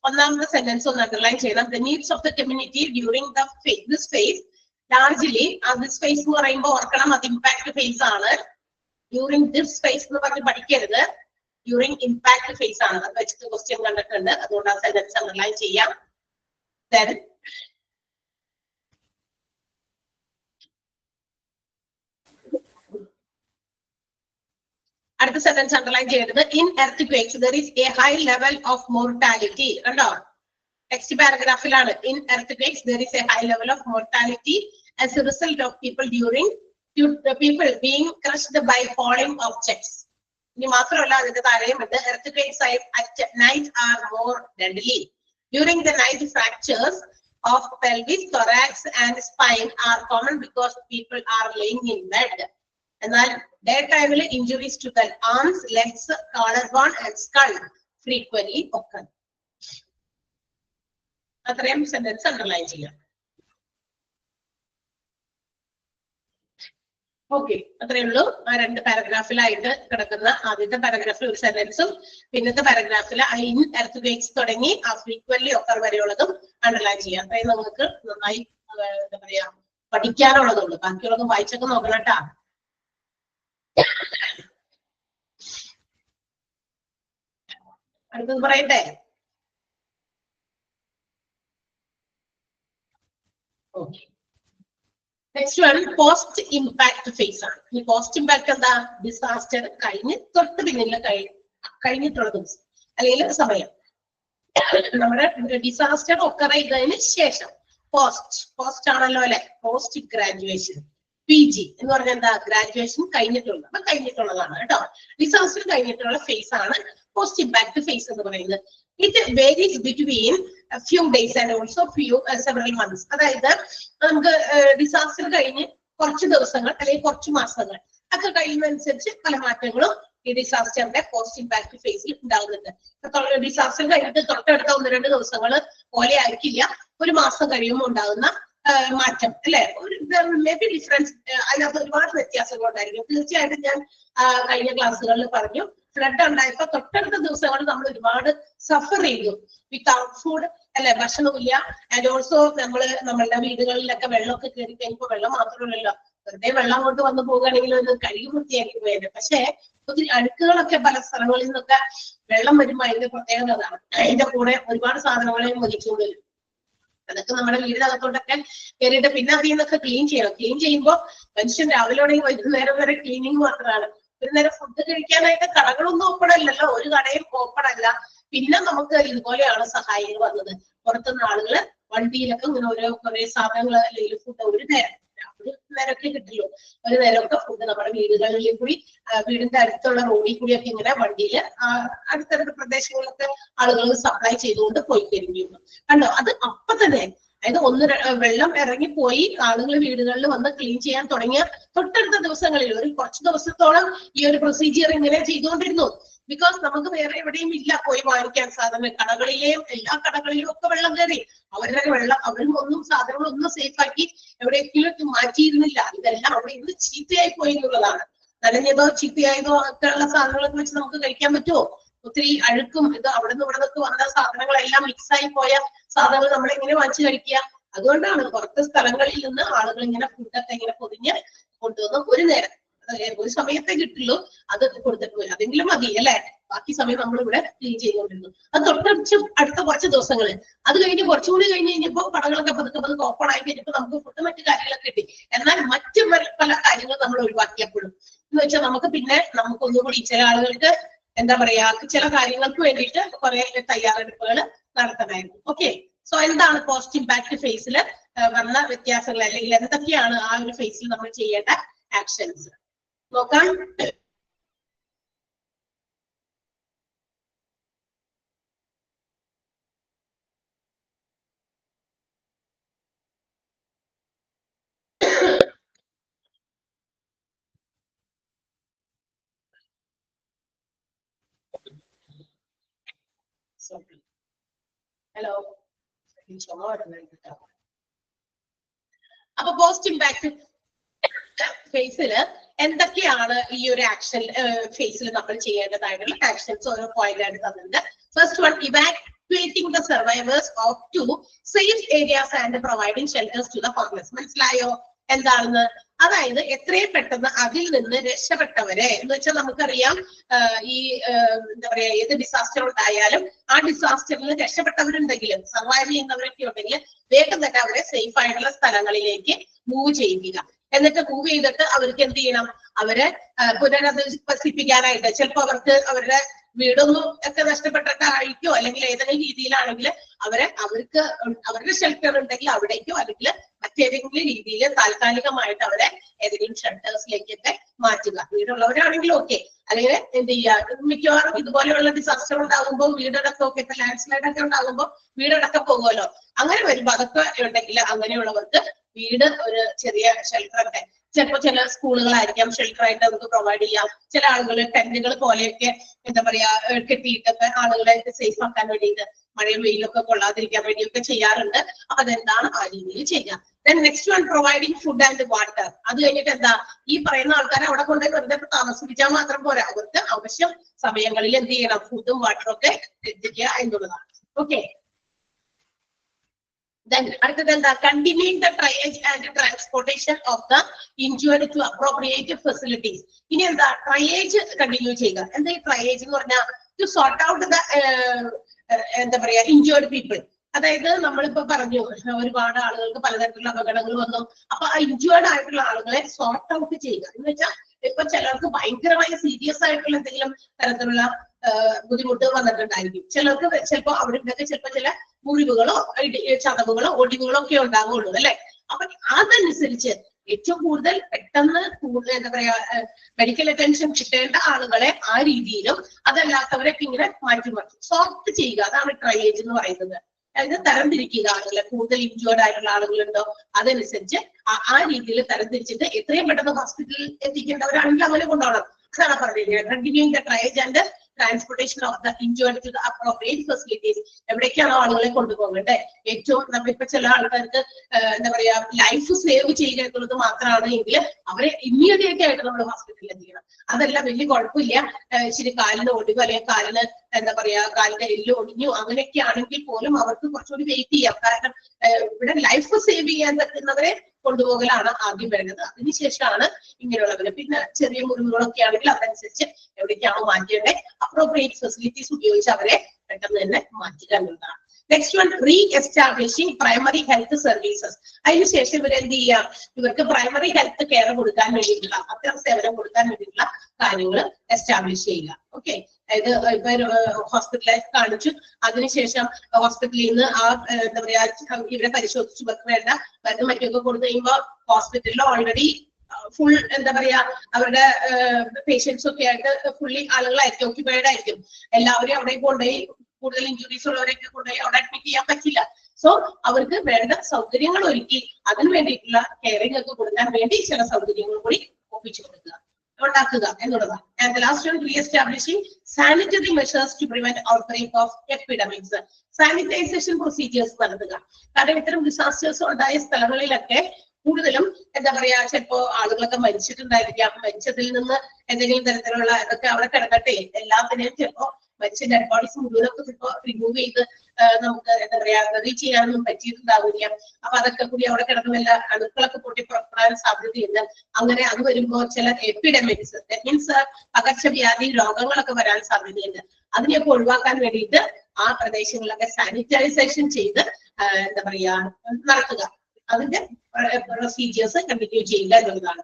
ഒന്നാമത്തെ സെന്റൻസ് ഒന്ന് അണ്ടർലൈൻ ചെയ്യണം. The needs of the community during this face, largely this face എന്ന് പറയുമ്പോൾ ഓർക്കണം, അത് ഇമ്പാക്ട് ഫേസ് ആണ്. ഡ്യൂറിംഗ് ദിസ് ഫേസ് എന്ന് പറഞ്ഞ് പഠിക്കരുത്, ഡ്യൂറിംഗ് ഇമ്പാക്ട് ഫേസ് ആണ്. അത് വെച്ചിട്ട് ക്വസ്റ്റ്യൻ കണ്ടിട്ടുണ്ട്, അതുകൊണ്ട് ആ സെന്റൻസ് അണ്ടർലൈൻ ചെയ്യാം. Then അടുത്ത സെന്റൻസ് അണ്ടർലൈൻ ചെയ്തത്, in earthquakes there is a high level of mortality. കണ്ടോ, നെക്സ്റ്റ് പാരഗ്രാഫിലാണ്. In earthquakes there is a high level of mortality as a result of people being crushed by falling objects. ഇനി മാത്രമല്ല അതിന്റെ താഴെയും ഉണ്ട്, earthquakes at night are more deadly. During the night, fractures of pelvis, thorax and spine are common because people are laying in bed. എന്നാൽ daytime injuries to the arms, legs, collarbone and skull frequently occur. അത്രയും sentence underline ചെയ്യാം. Okay, അത്രയേ ഉള്ളൂ. ആ രണ്ട് പാരഗ്രാഫിലായിട്ട് കിടക്കുന്ന ആദ്യത്തെ പാരഗ്രാഫിൽ ഒരു സെന്റൻസും പിന്നത്തെ പാരഗ്രാഫിൽ ഇൻ എർത്ത്ക്വേക്സ് തുടങ്ങി ആ ഫ്രീക്വന്റ്ലി ഒക്കർ വരെയുള്ളതും അണ്ടർലൈൻ ചെയ്യാം. അത്രയും നമുക്ക് നന്നായി എന്താ പറയാ പഠിക്കാനുള്ളതുള്ളൂ. ബാക്കിയുള്ളതും വായിച്ചൊക്കെ നോക്കണം കേട്ടാ. അടുത്തത് പറയട്ടെ. Okay, next one post impact phase ആണ്. ഈ പോസ്റ്റ് ഇമ്പാക്ട് എന്താ, ഡിസാസ്റ്റർ കഴിഞ്ഞ് തൊട്ട് പിന്നില് കഴിഞ്ഞിട്ടുള്ള ദിവസം അല്ലെങ്കിൽ സമയം, നമ്മുടെ ഡിസാസ്റ്റർ ഒക്കെ ചെയ്തതിന് ശേഷം പോസ്റ്റ് ആണല്ലോ അല്ലെ, പോസ്റ്റ് ഗ്രാജുവേഷൻ. PG എന്ന് പറഞ്ഞാൽ എന്താ, ഗ്രാജുവേഷൻ കഴിഞ്ഞിട്ടുള്ളതാണ് കേട്ടോ. ഡിസാസ്റ്റർ കഴിഞ്ഞിട്ടുള്ള ഫേസ് ആണ് പോസ്റ്റ് ഇമ്പാക്ട് ഫേസ് എന്ന് പറയുന്നത്. It varies between few days and also several months. അതായത് നമുക്ക് ഡിസാസ്റ്റർ കഴിഞ്ഞ് കുറച്ച് ദിവസങ്ങൾ അല്ലെങ്കിൽ കുറച്ച് മാസങ്ങൾ ഒക്കെ കഴിയുന്നതനുസരിച്ച് പല മാറ്റങ്ങളും ഈ ഡിസാസ്റ്ററിന്റെ പോസ്റ്റ് ഇമ്പാക്ട് ഫേസിൽ ഉണ്ടാകുന്നുണ്ട്. ഡിസാസ്റ്റർ കഴിഞ്ഞിട്ട് തൊട്ടടുത്ത 1-2 ദിവസങ്ങൾ പോലെ ആയിരിക്കില്ല ഒരു മാസം കഴിയുമ്പോൾ ഉണ്ടാകുന്ന മാറ്റം അല്ലെ, മേ ബി ഡിഫറൻസ്. അതിനകത്ത് ഒരുപാട് വ്യത്യാസങ്ങൾ ഉണ്ടായിരിക്കും. തീർച്ചയായിട്ടും ഞാൻ കഴിഞ്ഞ ക്ലാസ്സുകളിൽ പറഞ്ഞു, ഫ്ലഡ് ഉണ്ടായപ്പോ തൊട്ടടുത്ത ദിവസങ്ങൾ നമ്മൾ ഒരുപാട് സഫർ ചെയ്തു വിത്തൗട്ട് ഫുഡ് അല്ലെ, ഭക്ഷണമില്ല. ആൻഡ് ഓൾസോ നമ്മളുടെ വീടുകളിലൊക്കെ വെള്ളമൊക്കെ കയറി കഴിയുമ്പോൾ വെള്ളം മാത്രമല്ലല്ലോ, വെറുതെ വെള്ളം കൊണ്ട് വന്നു പോകുകയാണെങ്കിൽ ഒന്ന് കഴുകി വൃത്തിയാക്കി പോയത്. പക്ഷെ ഒത്തിരി അഴുക്കുകളൊക്കെ പല സ്ഥലങ്ങളിൽ നിന്നൊക്കെ വെള്ളം വരുമ്പോൾ അതിന്റെ പ്രത്യേകത അതാണ്. അതിന്റെ കൂടെ ഒരുപാട് സാധനങ്ങളെയും ഒലിച്ചുകൊണ്ട് വരും. അതൊക്കെ നമ്മുടെ വീടിനകത്തോട്ടൊക്കെ കയറിയിട്ട് പിന്നെ അതിൽ നിന്നൊക്കെ ക്ലീൻ ചെയ്യണം. ക്ലീൻ ചെയ്യുമ്പോൾ മനുഷ്യൻ രാവിലെ വൈകുന്നേരം വരെ ക്ലീനിങ് മാത്രമാണ്. ഒരു നേരം ഫുഡ് കഴിക്കാനായിട്ട് കടകളൊന്നും ഓപ്പൺ അല്ലല്ലോ, ഒരു കടയും ഓപ്പൺ അല്ല. പിന്നെ നമുക്ക് ഇതുപോലെയാണ് സഹായികൾ വന്നത്. പുറത്തുനിന്ന് ആളുകള് വണ്ടിയിലൊക്കെ ഇങ്ങനെ കുറെ സാധനങ്ങൾ അല്ലെങ്കിൽ ഫുഡ് ഒരു നേരമൊക്കെ കിട്ടില്ലോ, ഒരു നേരമൊക്കെ ഫുഡ് നമ്മുടെ വീടുകളിൽ കൂടി വീടിന്റെ അടുത്തുള്ള റോഡിൽ കൂടിയൊക്കെ ഇങ്ങനെ വണ്ടിയില് അടുത്തടുത്ത പ്രദേശങ്ങളിലൊക്കെ ആളുകൾ സപ്ലൈ ചെയ്തുകൊണ്ട് പോയി കഴിഞ്ഞിരുന്നു. കണ്ടോ, അത് അപ്പൊ തന്നെ, അതായത് വെള്ളം ഇറങ്ങിപ്പോയി ആളുകൾ വീടുകളിൽ വന്ന് ക്ലീൻ ചെയ്യാൻ തുടങ്ങിയ തൊട്ടടുത്ത ദിവസങ്ങളിൽ ഒരു കുറച്ച് ദിവസത്തോളം ഈ ഒരു പ്രൊസീജിയർ ഇങ്ങനെ ചെയ്തുകൊണ്ടിരുന്നു. ബിക്കോസ് നമുക്ക് വേറെ എവിടെയും ഇല്ല പോയി വാങ്ങിക്കാൻ സാധനം. കടകളിലെയും എല്ലാ കടകളിലും ഒക്കെ വെള്ളം കയറി. അവരും ഒന്നും സാധനങ്ങളൊന്നും സേഫ് ആക്കി എവിടെയെങ്കിലും മാറ്റിയിരുന്നില്ല. ഇതെല്ലാം അവിടെ ഇന്ന് ചീത്തയായി പോയി എന്നുള്ളതാണ്. നനഞ്ഞതോ ചീത്തയായതോ ഒക്കെ ഉള്ള സാധനങ്ങളൊക്കെ വെച്ച് നമുക്ക് കഴിക്കാൻ പറ്റുമോ? ഒത്തിരി അഴുക്കും ഇത് അവിടെ നിന്ന് ഇവിടെ നിന്നൊക്കെ വന്ന സാധനങ്ങളെല്ലാം മിക്സ് ആയി പോയ സാധനങ്ങൾ നമ്മൾ എങ്ങനെ വാങ്ങിച്ചു കഴിക്കുക? അതുകൊണ്ടാണ് പുറത്തെ സ്ഥലങ്ങളിൽ നിന്ന് ആളുകൾ ഇങ്ങനെ ഫുഡൊക്കെ ഇങ്ങനെ പൊതിഞ്ഞ് കൊണ്ടുവന്ന് ഒരു നേരം ഒരു സമയത്തെ കിട്ടുള്ളൂ അത് കൊടുത്തിട്ട് പോയി, അതെങ്കിലും മതി അല്ലെ. ബാക്കി സമയം നമ്മൾ ഇവിടെ ക്ലീൻ ചെയ്തുകൊണ്ടിരുന്നു. അത് തൊട്ടടുത്ത് അടുത്ത കുറച്ച് ദിവസങ്ങൾ അത് കഴിഞ്ഞ് കുറച്ചുകൂടി കഴിഞ്ഞ് കഴിഞ്ഞപ്പോ കടകളൊക്കെ പതുക്കെ ഓപ്പൺ ആയി കഴിഞ്ഞപ്പോൾ നമുക്ക് ഫുഡ് മറ്റു കാര്യങ്ങളൊക്കെ കിട്ടി. എന്നാൽ മറ്റു പല കാര്യങ്ങളും നമ്മൾ ഒഴിവാക്കിയപ്പോഴും എന്ന് വെച്ചാൽ നമുക്ക് പിന്നെ നമുക്കൊന്നുകൂടി ചില ആളുകൾക്ക് എന്താ പറയാ ചില കാര്യങ്ങൾക്ക് വേണ്ടിയിട്ട് കുറെ തയ്യാറെടുപ്പുകൾ നടത്തണമായിരുന്നു. ഓക്കെ, സോ എന്താണ് പോസ്റ്റ് ഇമ്പാക്ട് ഫേസിൽ വന്ന വ്യത്യാസങ്ങൾ അല്ലെങ്കിൽ എന്തൊക്കെയാണ് ആ ഒരു ഫേസിൽ നമ്മൾ ചെയ്യേണ്ട ആക്ഷൻസ് നോക്കാം. ഹലോ, അപ്പൊ പോസ്റ്റ് ഇമ്പാക്ട് ഫേസില് എന്തൊക്കെയാണ് ഈ ഒരു ആക്ഷൻ ഫേസിൽ നമ്മൾ ചെയ്യേണ്ടതായിട്ടുള്ള ആക്ഷൻസ് ഓരോ പോയിന്റ് ആയിട്ട് തന്നിട്ടുണ്ട്. First one, evacuating the survivors of to safe areas and providing shelters to the homeless. മനസ്സിലായോ എന്താണെന്ന്? അതായത് എത്രയും പെട്ടെന്ന് അതിൽ നിന്ന് രക്ഷപ്പെട്ടവരെ എന്ന് വെച്ചാൽ നമുക്കറിയാം ഈ എന്താ പറയാ ഏത് ഡിസാസ്റ്റർ ഉണ്ടായാലും ആ ഡിസാസ്റ്ററിൽ രക്ഷപ്പെട്ടവരുണ്ടെങ്കിലും സർവൈവ് ചെയ്യുന്നവരൊക്കെ ഉണ്ടെങ്കിൽ വേഗം തന്നെ അവരെ സേഫ് ആയിട്ടുള്ള സ്ഥലങ്ങളിലേക്ക് മൂവ് ചെയ്യിക്കുക. എന്നിട്ട് മൂവ് ചെയ്തിട്ട് അവർക്ക് എന്ത് ചെയ്യണം? അവരെ പുനരധിവസിപ്പിക്കാനായിട്ട് ചിലപ്പോൾ അവർക്ക് അവരുടെ വീടൊന്നും ഒക്കെ നഷ്ടപ്പെട്ടിട്ടായിരിക്കോ അല്ലെങ്കിൽ ഏതെങ്കിലും രീതിയിലാണെങ്കിൽ അവർക്ക് അവരുടെ ഷെൽട്ടർ ഉണ്ടെങ്കിൽ അവിടേക്കോ അല്ലെങ്കിൽ മറ്റേതെങ്കിലും രീതിയിൽ താൽക്കാലികമായിട്ട് അവരെ ഏതെങ്കിലും ഷെൽട്ടേഴ്സിലേക്കൊക്കെ മാറ്റുക. വീടുള്ളവരാണെങ്കിലും ഓക്കെ. അല്ലെങ്കിൽ എന്ത് ചെയ്യുക, മിക്കവാറും ഇതുപോലെയുള്ള ഡിസാസ്റ്റർ ഉണ്ടാകുമ്പോൾ വീടടക്കമൊക്കെ ഇപ്പൊ ലാൻഡ് സ്ലൈഡ് ഒക്കെ ഉണ്ടാകുമ്പോൾ വീടടക്കം പോകുമല്ലോ. അങ്ങനെ വരുമ്പോൾ അതൊക്കെ ഉണ്ടെങ്കിൽ അങ്ങനെയുള്ളവർക്ക് വീട് ഒരു ചെറിയ ഷെൽട്ടറൊക്കെ ചിലപ്പോൾ ചില സ്കൂളുകളായിരിക്കാം ഷെൽട്ടർ ആയിട്ട് നമുക്ക് പ്രൊവൈഡ് ചെയ്യാം. ചില ആളുകൾ ടെന്റുകൾ പോലെയൊക്കെ എന്താ പറയാ കെട്ടിയിട്ടൊക്കെ ആളുകളെ സേഫ് ആക്കാൻ വേണ്ടിയിട്ട് മഴയും വെയിലൊക്കെ കൊള്ളാതിരിക്കാൻ വേണ്ടിയൊക്കെ ചെയ്യാറുണ്ട്. അപ്പൊ അതെന്താണ് ആ രീതിയിൽ ചെയ്യാം. Then next one, providing food and water. അത് കഴിഞ്ഞിട്ട് എന്താ ഈ പറയുന്ന ആൾക്കാരെ അവിടെ കൊണ്ടുപോയി വെറുതെ താമസിപ്പിച്ചാൽ മാത്രം പോരാ, അവർക്ക് ആവശ്യം സമയങ്ങളിൽ എന്ത് ചെയ്യണം? ഫുഡും വാട്ടറും ഒക്കെ എത്തിക്കുക എന്നുള്ളതാണ്. ഓക്കെ, then അടുത്തത് എന്താ? Continuing the triage and transportation of the injured to appropriate facilities. ഇനി എന്താ? ട്രയേജ് കണ്ടിന്യൂ ചെയ്യുക. എന്താ ഈ ട്രയേജ് എന്ന് പറഞ്ഞാൽ? ടു സോർട്ട് ഔട്ട് ദ എന്താ പറയാ ഇൻജുർഡ് പീപ്പിൾ. അതായത് നമ്മളിപ്പോ പറഞ്ഞു ഒരുപാട് ആളുകൾക്ക് പലതരത്തിലുള്ള അപകടങ്ങൾ വന്നു. അപ്പൊ ആ ഇൻജുർഡ് ആയിട്ടുള്ള ആളുകളെ സോർട്ട് ഔട്ട് ചെയ്യുക എന്ന് വെച്ചാൽ ഇപ്പൊ ചിലർക്ക് ഭയങ്കരമായ സീരിയസ് ആയിട്ടുള്ള എന്തെങ്കിലും തരത്തിലുള്ള ബുദ്ധിമുട്ട് വന്നിട്ടുണ്ടായിരിക്കും. ചിലർക്ക് ചിലപ്പോ അവരുടെയൊക്കെ ചിലപ്പോൾ ചില മുറിവുകളോ ചതവുകളോ ഒടിവുകളോ ഒക്കെ ഉണ്ടാകുള്ളൂ അല്ലെ. അപ്പൊ അതനുസരിച്ച് ഏറ്റവും കൂടുതൽ പെട്ടെന്ന് എന്താ പറയാ മെഡിക്കൽ അറ്റൻഷൻ കിട്ടേണ്ട ആളുകളെ ആ രീതിയിലും അതല്ലാത്തവരൊക്കെ ഇങ്ങനെ മാറ്റി സോർട്ട് ചെയ്യുക. അതാണ് ട്രയേജ് എന്ന് പറയുന്നത്. അതായത് തരംതിരിക്കുക. ആളുകളെ കൂടുതൽ ഇൻജുർഡ് ആയിട്ടുള്ള ആളുകളുണ്ടോ അതനുസരിച്ച് ആ രീതിയിൽ തരംതിരിച്ചിട്ട് എത്രയും പെട്ടെന്ന് ഹോസ്പിറ്റലിൽ എത്തിക്കേണ്ടവരാണെങ്കിൽ അങ്ങനെ കൊണ്ടുപോകണം. അതാണ് പറഞ്ഞിരിക്കുന്നത്. Continuing the triage and transportation of the injured to the appropriate facilities. എവിടേക്കാണോ ആളുകളെ കൊണ്ടുപോകേണ്ടത്? ഏറ്റവും നമ്മളിപ്പോ ചില ആൾക്കാർക്ക് എന്താ പറയാ ലൈഫ് സേവ് ചെയ്യുക എന്നുള്ളത് മാത്രമാണ് എങ്കിൽ അവരെ ഇമ്മീഡിയറ്റ് ആയിട്ട് നമ്മൾ ഹോസ്പിറ്റലിൽ എത്തിക്കണം. അതെല്ലാം വലിയ കുഴപ്പമില്ല. ഇച്ചിരി കാലിന് ഒടിവ് അല്ലെങ്കിൽ കാലിന് എന്താ പറയാ കാലിന്റെ എല്ല് ഒടിഞ്ഞു അങ്ങനെയൊക്കെ ആണെങ്കിൽ പോലും അവർക്ക് കുറച്ചുകൂടി വെയിറ്റ് ചെയ്യാം. കാരണം ഇവിടെ ലൈഫ് സേവ് ചെയ്യാൻ പറ്റുന്നവരെ കൊണ്ടുപോകലാണ് ആദ്യം വരുന്നത്. അതിനുശേഷമാണ് ഇങ്ങനെയുള്ളവര്. പിന്നെ ചെറിയ മുറിവുകളൊക്കെ ആണെങ്കിൽ അതനുസരിച്ച് എവിടേക്കാണോ മാറ്റേണ്ടത് അപ്രോപ്രിയേറ്റ് ഫെസിലിറ്റീസ് ഉപയോഗിച്ച് അവരെ പെട്ടെന്ന് തന്നെ മാറ്റുക എന്നുള്ളതാണ്. Next one, re establishing primary health services. അതിനുശേഷം ഇവർ എന്ത് ചെയ്യുക? ഇവർക്ക് പ്രൈമറി ഹെൽത്ത് കെയർ കൊടുക്കാൻ വേണ്ടിയിട്ടുള്ള അത്തരം സേവനം കൊടുക്കാൻ വേണ്ടിയിട്ടുള്ള കാര്യങ്ങൾ എസ്റ്റാബ്ലിഷ് ചെയ്യുക. ഓക്കെ, അതായത് ഇപ്പൊ ഹോസ്പിറ്റലിൽ കാണിച്ചു, അതിനുശേഷം ഹോസ്പിറ്റലിൽ നിന്ന് ആ എന്താ പറയാ ഇവരെ പരിശോധിച്ചു ഇവർക്ക് വേണ്ട മരുന്ന് മറ്റൊക്കെ കൊടുത്തു കഴിയുമ്പോൾ ഹോസ്പിറ്റലിൽ ഓൾറെഡി ഫുൾ എന്താ പറയാ അവരുടെ പേഷ്യൻസ് ഒക്കെ ആയിട്ട് ഫുള്ളി ആളുകളായിരിക്കും, ഓക്യുപൈഡ് ആയിരിക്കും. എല്ലാവരും അവിടെ കൊണ്ടുപോയി കൂടുതൽ ഇഞ്ചുറീസ് ഉള്ളവരെയൊക്കെ കൊണ്ടുപോയി അവിടെ അഡ്മിറ്റ് ചെയ്യാൻ പറ്റില്ല. സോ അവർക്ക് വേണ്ട സൗകര്യങ്ങൾ ഒരുക്കി അതിന് വേണ്ടിയിട്ടുള്ള കെയറിംഗ് ഒക്കെ കൊടുക്കാൻ വേണ്ടി ചില സൗകര്യങ്ങൾ കൂടി ഒപ്പിച്ചു കൊടുക്കുക ഉണ്ടാക്കുക എന്നുള്ളതാണ്. And the last one, reestablishing sanitary measures to prevent outbreak of epidemics. Sanitization procedures നടത്തുക. കാരണം ഇത്തരം ഡിസാസ്റ്റേഴ്സ് ഉണ്ടായ സ്ഥലങ്ങളിലൊക്കെ കൂടുതലും എന്താ പറയാ, ചിലപ്പോ ആളുകളൊക്കെ മരിച്ചിട്ടുണ്ടായിരിക്കാം. മരിച്ചതിൽ നിന്ന് എന്തെങ്കിലും തരത്തിലുള്ള ഇതൊക്കെ അവിടെ കിടക്കട്ടെ, എല്ലാത്തിനെയും ചിലപ്പോ മരിച്ച ഡെഡ് ബോഡീസ് മുഴുവനൊക്കെ ചിലപ്പോ റിമൂവ് ചെയ്ത് നമുക്ക് എന്താ പറയാ റീച്ച് ചെയ്യാനൊന്നും പറ്റിയിട്ടുണ്ടാവില്ല. അപ്പൊ അതൊക്കെ കൂടി അവിടെ കിടന്ന വല്ല അണുക്കളൊക്കെ പൊട്ടി പുറപ്പെടാൻ സാധ്യതയുണ്ട്. അങ്ങനെ അത് വരുമ്പോൾ ചില എപ്പിഡമിക്സ്, മീൻസ് പകർച്ചവ്യാധി രോഗങ്ങളൊക്കെ വരാൻ സാധ്യതയുണ്ട്. അതിനെയൊക്കെ ഒഴിവാക്കാൻ വേണ്ടിയിട്ട് ആ പ്രദേശങ്ങളിലൊക്കെ സാനിറ്റൈസേഷൻ ചെയ്ത് എന്താ പറയാ നടത്തുക. അതിന്റെ പ്രൊസീജിയേഴ്സ് കണ്ടിന്യൂ ചെയ്യുക എന്നുള്ളതാണ്.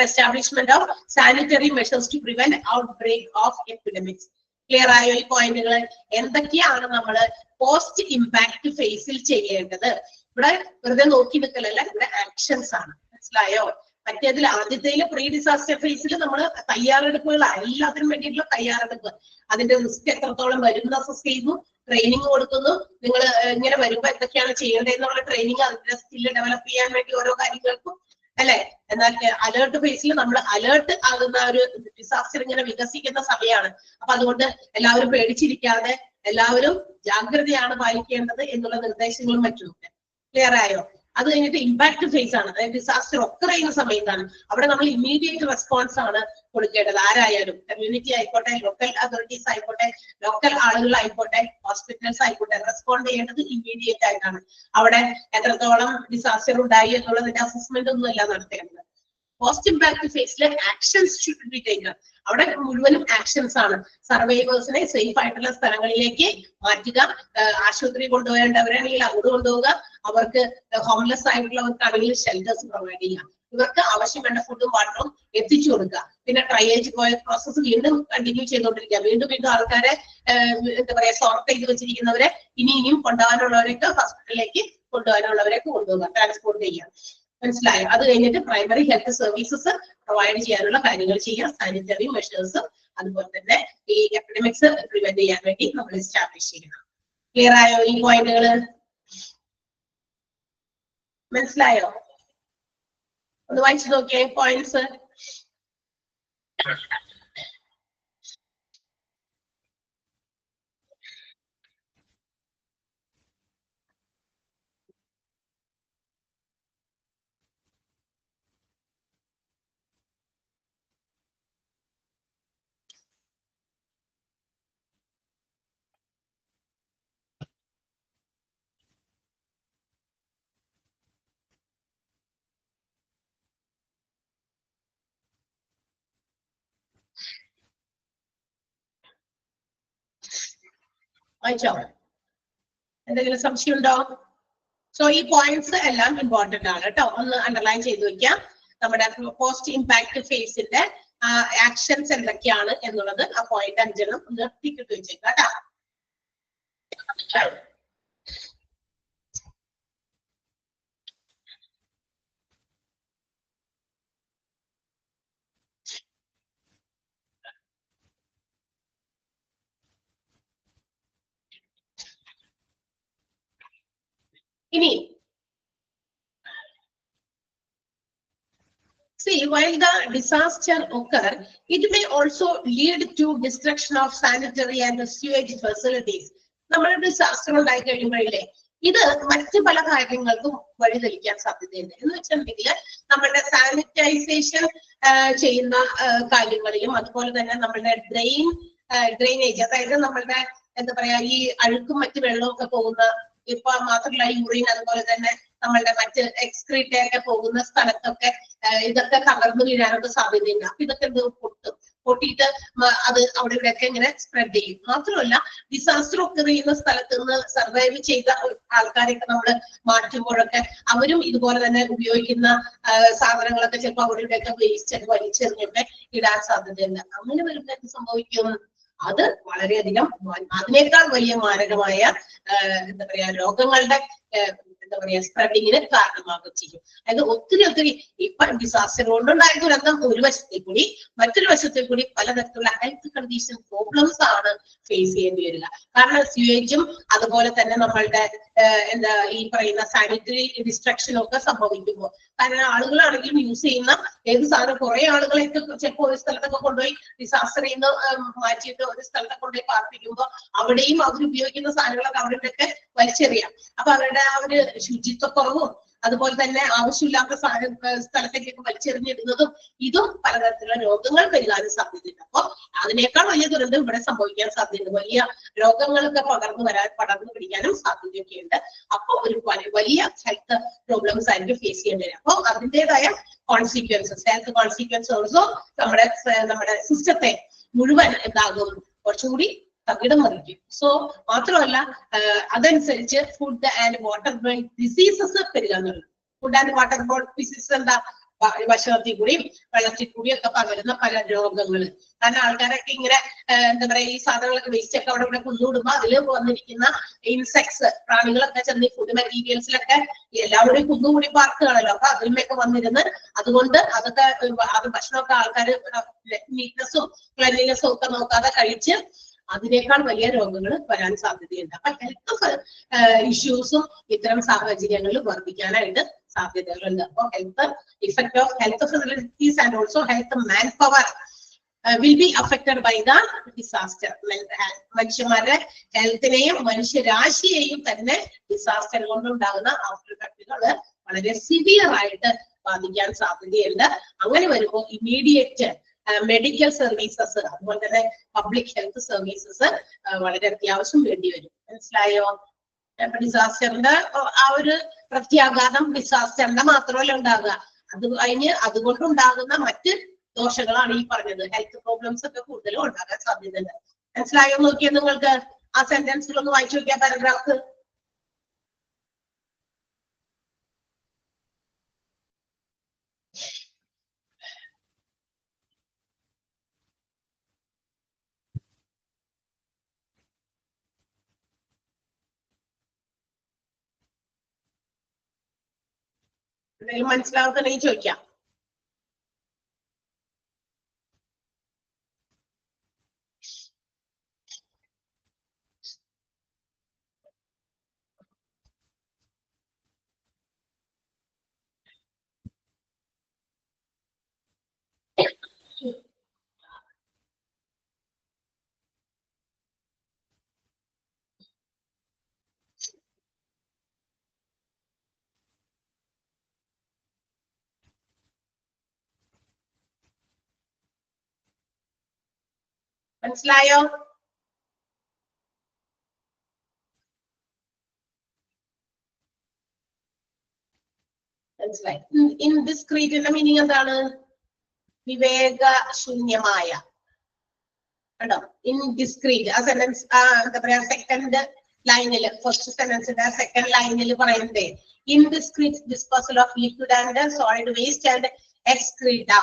Establishment of sanitary measures to prevent outbreak of epidemics. Clear ആയോ ഈ പോയിന്റുകൾ? എന്തൊക്കെയാണ് നമ്മൾ പോസ്റ്റ് ഇമ്പാക്ട് ഫേസിൽ ചെയ്യേണ്ടത്? ഇവിടെ വെറുതെ നോക്കി നിൽക്കലല്ല, ഇവിടെ ആക്ഷൻസ് ആണ്. മനസ്സിലായോ? മറ്റേതിൽ ആദ്യത്തേതിൽ പ്രീ ഡിസാസ്റ്റർ ഫേസിൽ നമ്മൾ തയ്യാറെടുപ്പുകൾ, എല്ലാത്തിനും വേണ്ടിയിട്ടുള്ള തയ്യാറെടുപ്പ്, അതിന്റെ റിസ്ക് എത്രത്തോളം വരുന്ന അസസ് ചെയ്യുന്നു, ട്രെയിനിങ് കൊടുക്കുന്നു. നിങ്ങൾ ഇങ്ങനെ വരുമ്പോ എന്തൊക്കെയാണ് ചെയ്യേണ്ടത് എന്നുള്ള ട്രെയിനിങ്, അതിന്റെ സ്കില്ല് ഡെവലപ്പ് ചെയ്യാൻ വേണ്ടി ഓരോ കാര്യങ്ങൾക്കും അല്ലെ. എന്നാൽ അലേർട്ട് ഫേസിൽ നമ്മൾ അലേർട്ട് ആകുന്ന ഒരു ഡിസാസ്റ്റർ ഇങ്ങനെ വികസിക്കുന്ന സമയമാണ്. അപ്പൊ അതുകൊണ്ട് എല്ലാവരും പേടിച്ചിരിക്കാതെ എല്ലാവരും ജാഗ്രതയാണ് പാലിക്കേണ്ടത് എന്നുള്ള നിർദ്ദേശങ്ങളും മറ്റുമൊക്കെ. ക്ലിയർ ആയോ? അത് കഴിഞ്ഞിട്ട് ഇമ്പാക്ട് ഫേസ് ആണ്, അതായത് ഡിസാസ്റ്റർ ഒക്കെ ചെയ്യുന്ന സമയത്താണ്. അവിടെ നമ്മൾ ഇമ്മീഡിയറ്റ് റെസ്പോൺസ് ആണ് കൊടുക്കേണ്ടത്. ആരായാലും, കമ്മ്യൂണിറ്റി ആയിക്കോട്ടെ, ലോക്കൽ അതോറിറ്റീസ് ആയിക്കോട്ടെ, ലോക്കൽ ആളുകളായിക്കോട്ടെ, ഹോസ്പിറ്റൽസ് ആയിക്കോട്ടെ, റെസ്പോണ്ട് ചെയ്യേണ്ടത് ഇമ്മീഡിയറ്റ് ആയിട്ടാണ്. അവിടെ എത്രത്തോളം ഡിസാസ്റ്റർ ഉണ്ടായി എന്നുള്ളതിന്റെ അസസ്മെന്റ് ഒന്നും അല്ല നടത്തേണ്ടത്. പോസ്റ്റ് ഇമ്പാക്ട് ഫേസിലെ ആക്ഷൻസ് ഷുഡ് ബി ടേക്കൺ. അവിടെ മുഴുവനും ആക്ഷൻസ് ആണ്. സർവൈവേഴ്സിനെ സേഫ് ആയിട്ടുള്ള സ്ഥലങ്ങളിലേക്ക് മാറ്റുക, ആശുപത്രി കൊണ്ടുപോകേണ്ടവരാണെങ്കിൽ അങ്ങോട്ട് കൊണ്ടുപോവുക, അവർക്ക് ഹോംലെസ് ആയിട്ടുള്ളവർക്കാണെങ്കിൽ ഷെൽട്ടേഴ്സ് പ്രൊവൈഡ് ചെയ്യുക, ഇവർക്ക് ആവശ്യം വേണ്ട ഫുഡും വാട്ടറും എത്തിച്ചു കൊടുക്കുക. പിന്നെ ട്രയേജ് പോയ പ്രോസസ്സ് വീണ്ടും കണ്ടിന്യൂ ചെയ്തുകൊണ്ടിരിക്കുക. വീണ്ടും വീണ്ടും ആൾക്കാരെ എന്താ പറയാ സോർട്ട് ചെയ്ത് വെച്ചിരിക്കുന്നവരെ ഇനിയും കൊണ്ടുപോകാനുള്ളവരൊക്കെ ഹോസ്പിറ്റലിലേക്ക് കൊണ്ടുപോകാനുള്ളവരൊക്കെ കൊണ്ടുപോകുക, ട്രാൻസ്പോർട്ട് ചെയ്യുക. മനസ്സിലായോ? അത് കഴിഞ്ഞിട്ട് പ്രൈമറി ഹെൽത്ത് സർവീസസ് പ്രൊവൈഡ് ചെയ്യാനുള്ള കാര്യങ്ങൾ ചെയ്യുക, സാനിറ്ററി മെഷേഴ്സ്, അതുപോലെ തന്നെ ഈ എപ്പിഡമിക്സ് പ്രിവെന്റ് ചെയ്യാൻ വേണ്ടി നമ്മൾ എസ്റ്റാബ്ലിഷ് ചെയ്യണം. ക്ലിയർ ആയോ ഈ പോയിന്റുകൾ? മനസ്സിലായോ? ഒന്ന് വായിച്ചു നോക്കിയേ പോയിന്റ്സ്. വായിച്ചോ? എന്തെങ്കിലും സംശയം ഉണ്ടോ? സോ ഈ പോയിന്റ്സ് എല്ലാം ഇമ്പോർട്ടന്റ് ആണ് കേട്ടോ, ഒന്ന് അണ്ടർലൈൻ ചെയ്ത് വെക്കാം. നമ്മുടെ പോസ്റ്റ് ഇമ്പാക്ട് ഫേസിന്റെ ആക്ഷൻസ് എന്തൊക്കെയാണ് എന്നുള്ളത് ആ പോയിന്റ് 5 ഒന്ന് ടിക്കിട്ട് വെച്ചേക്കാം കേട്ടോ. ഇനി see, while the disaster occur, it may also lead to destruction of sanitary and sewage facilities. നമ്മുടെ ഡിസാസ്റ്റർ ഉണ്ടായി കഴിയുമ്പോഴേ ഇത് മറ്റു പല കാര്യങ്ങൾക്കും വഴിതെളിക്കാൻ സാധ്യതയുണ്ട്. എന്ന് വെച്ചിട്ടുണ്ടെങ്കിൽ നമ്മുടെ സാനിറ്റൈസേഷൻ ചെയ്യുന്ന കാര്യങ്ങളിലും, അതുപോലെ തന്നെ നമ്മുടെ ഡ്രെയിനേജ്, അതായത് നമ്മളുടെ എന്താ പറയാ ഈ അഴുക്കും മറ്റു വെള്ളവും ഒക്കെ പോകുന്ന, ഇപ്പൊ മാത്രമല്ല യൂറിൻ, അതുപോലെ തന്നെ നമ്മളുടെ മറ്റ് എക്സ്ക്രീറ്റ ഒക്കെ പോകുന്ന സ്ഥലത്തൊക്കെ ഇതൊക്കെ തകർന്നു വീഴാനൊക്കെ സാധ്യതയുണ്ട്. അപ്പൊ ഇതൊക്കെ എന്ത് പൊട്ടിയിട്ട് അത് അവിടെ ഇവിടെയൊക്കെ ഇങ്ങനെ സ്പ്രെഡ് ചെയ്യും. മാത്രമല്ല ഡിസാസ്റ്റർ ഒക്കെ ചെയ്യുന്ന സ്ഥലത്ത് നിന്ന് സർവൈവ് ചെയ്ത ആൾക്കാരെയൊക്കെ നമ്മൾ മാറ്റുമ്പോഴൊക്കെ അവരും ഇതുപോലെ തന്നെ ഉപയോഗിക്കുന്ന സാധനങ്ങളൊക്കെ ചിലപ്പോൾ അവിടെ ഇവിടെയൊക്കെ വേസ്റ്റ് വലിച്ചെറിഞ്ഞൊക്കെ ഇടാൻ സാധ്യതയുണ്ട്. അങ്ങനെ വരുമ്പോൾ എന്ത് സംഭവിക്കും? അത് വളരെയധികം അതിനേക്കാൾ വലിയ മാരകമായ എന്താ പറയാ രോഗങ്ങളുടെ എന്താ പറയാ സ്പ്രെഡിങ്ങിന് കാരണമാകുകയും ചെയ്യും. അതായത് ഒത്തിരി ഇപ്പൊ ഡിസാസ്റ്റർ കൊണ്ടുണ്ടായ ദുരന്തം ഒരു വശത്തെ കൂടി, മറ്റൊരു വശത്തെ കൂടി പലതരത്തിലുള്ള ഹെൽത്ത് കണ്ടീഷൻ പ്രോബ്ലംസ് ആണ് ഫേസ് ചെയ്യേണ്ടി വരിക. കാരണം സ്യൂവേജും അതുപോലെ തന്നെ നമ്മളുടെ എന്താ ഈ പറയുന്ന സാനിറ്ററി ഡിസ്ട്രക്ഷനും ഒക്കെ സംഭവിക്കുമ്പോൾ, കാരണം ആളുകളാണെങ്കിലും യൂസ് ചെയ്യുന്ന ഏത് സാധനം കുറെ ആളുകളെയൊക്കെ ചിലപ്പോൾ ഒരു സ്ഥലത്തൊക്കെ കൊണ്ടുപോയി ഡിസാസ്റ്ററിൽ നിന്ന് മാറ്റിയിട്ട് ഒരു സ്ഥലത്തെ കൊണ്ടുപോയി പാർപ്പിക്കുമ്പോൾ അവിടെയും അവർ ഉപയോഗിക്കുന്ന സാധനങ്ങളൊക്കെ അവരുടെയൊക്കെ വലിച്ചെറിയാം. അപ്പൊ അവരുടെ ആ ഒരു ശുചിത്വക്കുറവും അതുപോലെ തന്നെ ആവശ്യമില്ലാത്ത സ്ഥലത്തേക്കൊക്കെ വലിച്ചെറിഞ്ഞിടുന്നതും ഇതും പലതരത്തിലുള്ള രോഗങ്ങൾ വരാനും സാധ്യതയുണ്ട്. അപ്പൊ അതിനേക്കാൾ വലിയ ദുരന്തം ഇവിടെ സംഭവിക്കാൻ സാധ്യതയുണ്ട്. വലിയ രോഗങ്ങളൊക്കെ പടർന്നു പിടിക്കാനും സാധ്യതയൊക്കെ ഉണ്ട്. അപ്പൊ ഒരു വലിയ ഹെൽത്ത് പ്രോബ്ലംസ് ആയിരിക്കും ഫേസ് ചെയ്യേണ്ടി വരും. അപ്പൊ അതിൻ്റെതായ കോൺസിക്വൻസസ്, ഹെൽത്ത് കോൺസിക്വൻസ് ഓൾസോ നമ്മുടെ സിസ്റ്റത്തെ മുഴുവൻ എന്താകും, കുറച്ചുകൂടി തകിടം മറിക്കും. സോ മാത്രമല്ല അതനുസരിച്ച് food and water borne diseases പെരുകാൻ തുടങ്ങും. Food and water borne diseases എന്താ, ഭക്ഷണത്തിൽ കൂടിയും വെള്ളത്തിൽ കൂടിയും ഒക്കെ പകരുന്ന പല രോഗങ്ങൾ. കാരണം ആൾക്കാരൊക്കെ ഇങ്ങനെ എന്താ പറയാ, ഈ സാധനങ്ങളൊക്കെ വേസ്റ്റ് ഒക്കെ അവിടെ ഇവിടെ കുന്നുകൂടുമ്പോ അതിൽ വന്നിരിക്കുന്ന ഇൻസെക്ട്സ്, പ്രാണികളൊക്കെ ചെന്ന് ഫുഡ് മെറ്റീരിയൽസിലൊക്കെ എല്ലാവരും കുന്നുകൂടി പാർക്കുകയാണല്ലോ. അപ്പൊ അതിന്മേലൊക്കെ വന്നിരുന്ന് അതുകൊണ്ട് അതൊക്കെ അത് ഭക്ഷണമൊക്കെ ആൾക്കാർ നീറ്റ്നെസ്സും ക്ലീൻലിനെസ്സും ഒക്കെ നോക്കാതെ കഴിച്ച് അതിനേക്കാൾ വലിയ രോഗങ്ങൾ വരാൻ സാധ്യതയുണ്ട്. അപ്പൊ ഹെൽത്ത് ഇഷ്യൂസും ഇത്തരം സാഹചര്യങ്ങളിൽ വർദ്ധിക്കാനായിട്ട് സാധ്യതകളുണ്ട്. അപ്പൊ effect of health facilities and also health manpower will be affected by the disaster. മനുഷ്യന്മാരുടെ ഹെൽത്തിനെയും മനുഷ്യരാശിയെയും തന്നെ ഡിസാസ്റ്റർ കൊണ്ടുണ്ടാകുന്ന ആഫ്റ്റർ എഫക്റ്റുകൾ വളരെ സിവിയർ ആയിട്ട് ബാധിക്കാൻ സാധ്യതയുണ്ട്. അങ്ങനെ വരുമ്പോൾ ഇമ്മീഡിയറ്റ് മെഡിക്കൽ സർവീസസ്, അതുപോലെ തന്നെ പബ്ലിക് ഹെൽത്ത് സർവീസസ് വളരെ അത്യാവശ്യം വേണ്ടി വരും. മനസ്സിലായോ? ഡിസാസ്റ്ററിന്റെ ആ ഒരു പ്രത്യാഘാതം ഡിസാസ്റ്ററിന്റെ മാത്രമല്ല ഉണ്ടാകുക, അത് കഴിഞ്ഞ് അതുകൊണ്ടുണ്ടാകുന്ന മറ്റ് ദോഷങ്ങളാണ് ഈ പറഞ്ഞത്. ഹെൽത്ത് പ്രോബ്ലംസ് ഒക്കെ കൂടുതലും ഉണ്ടാകാൻ സാധ്യതയുണ്ട്. മനസ്സിലായോ? നോക്കിയാൽ നിങ്ങൾക്ക് ആ സെന്റൻസിലൊന്ന് വായിച്ചു നോക്കിയ പാരഗ്രാഫ്. എന്തെങ്കിലും മനസ്സിലാവുന്നുണ്ടെങ്കിൽ ചോദിക്കാം. മനസ്സിലായോ? മനസ്സിലായി. ഇൻഡിസ്ക്രീറ്റിന്റെ മീനിങ് എന്താണ്? വിവേകശൂന്യമായ. കണ്ടോ? ഇൻഡിസ്ക്രീറ്റ് ആ സെന്റൻസ് എന്താ പറയാ, സെക്കൻഡ് ലൈനിൽ, ഫസ്റ്റ് സെന്റൻസിന്റെ സെക്കൻഡ് ലൈനിൽ പറയുന്നത് indiscreet disposal of liquid and solid waste and excreta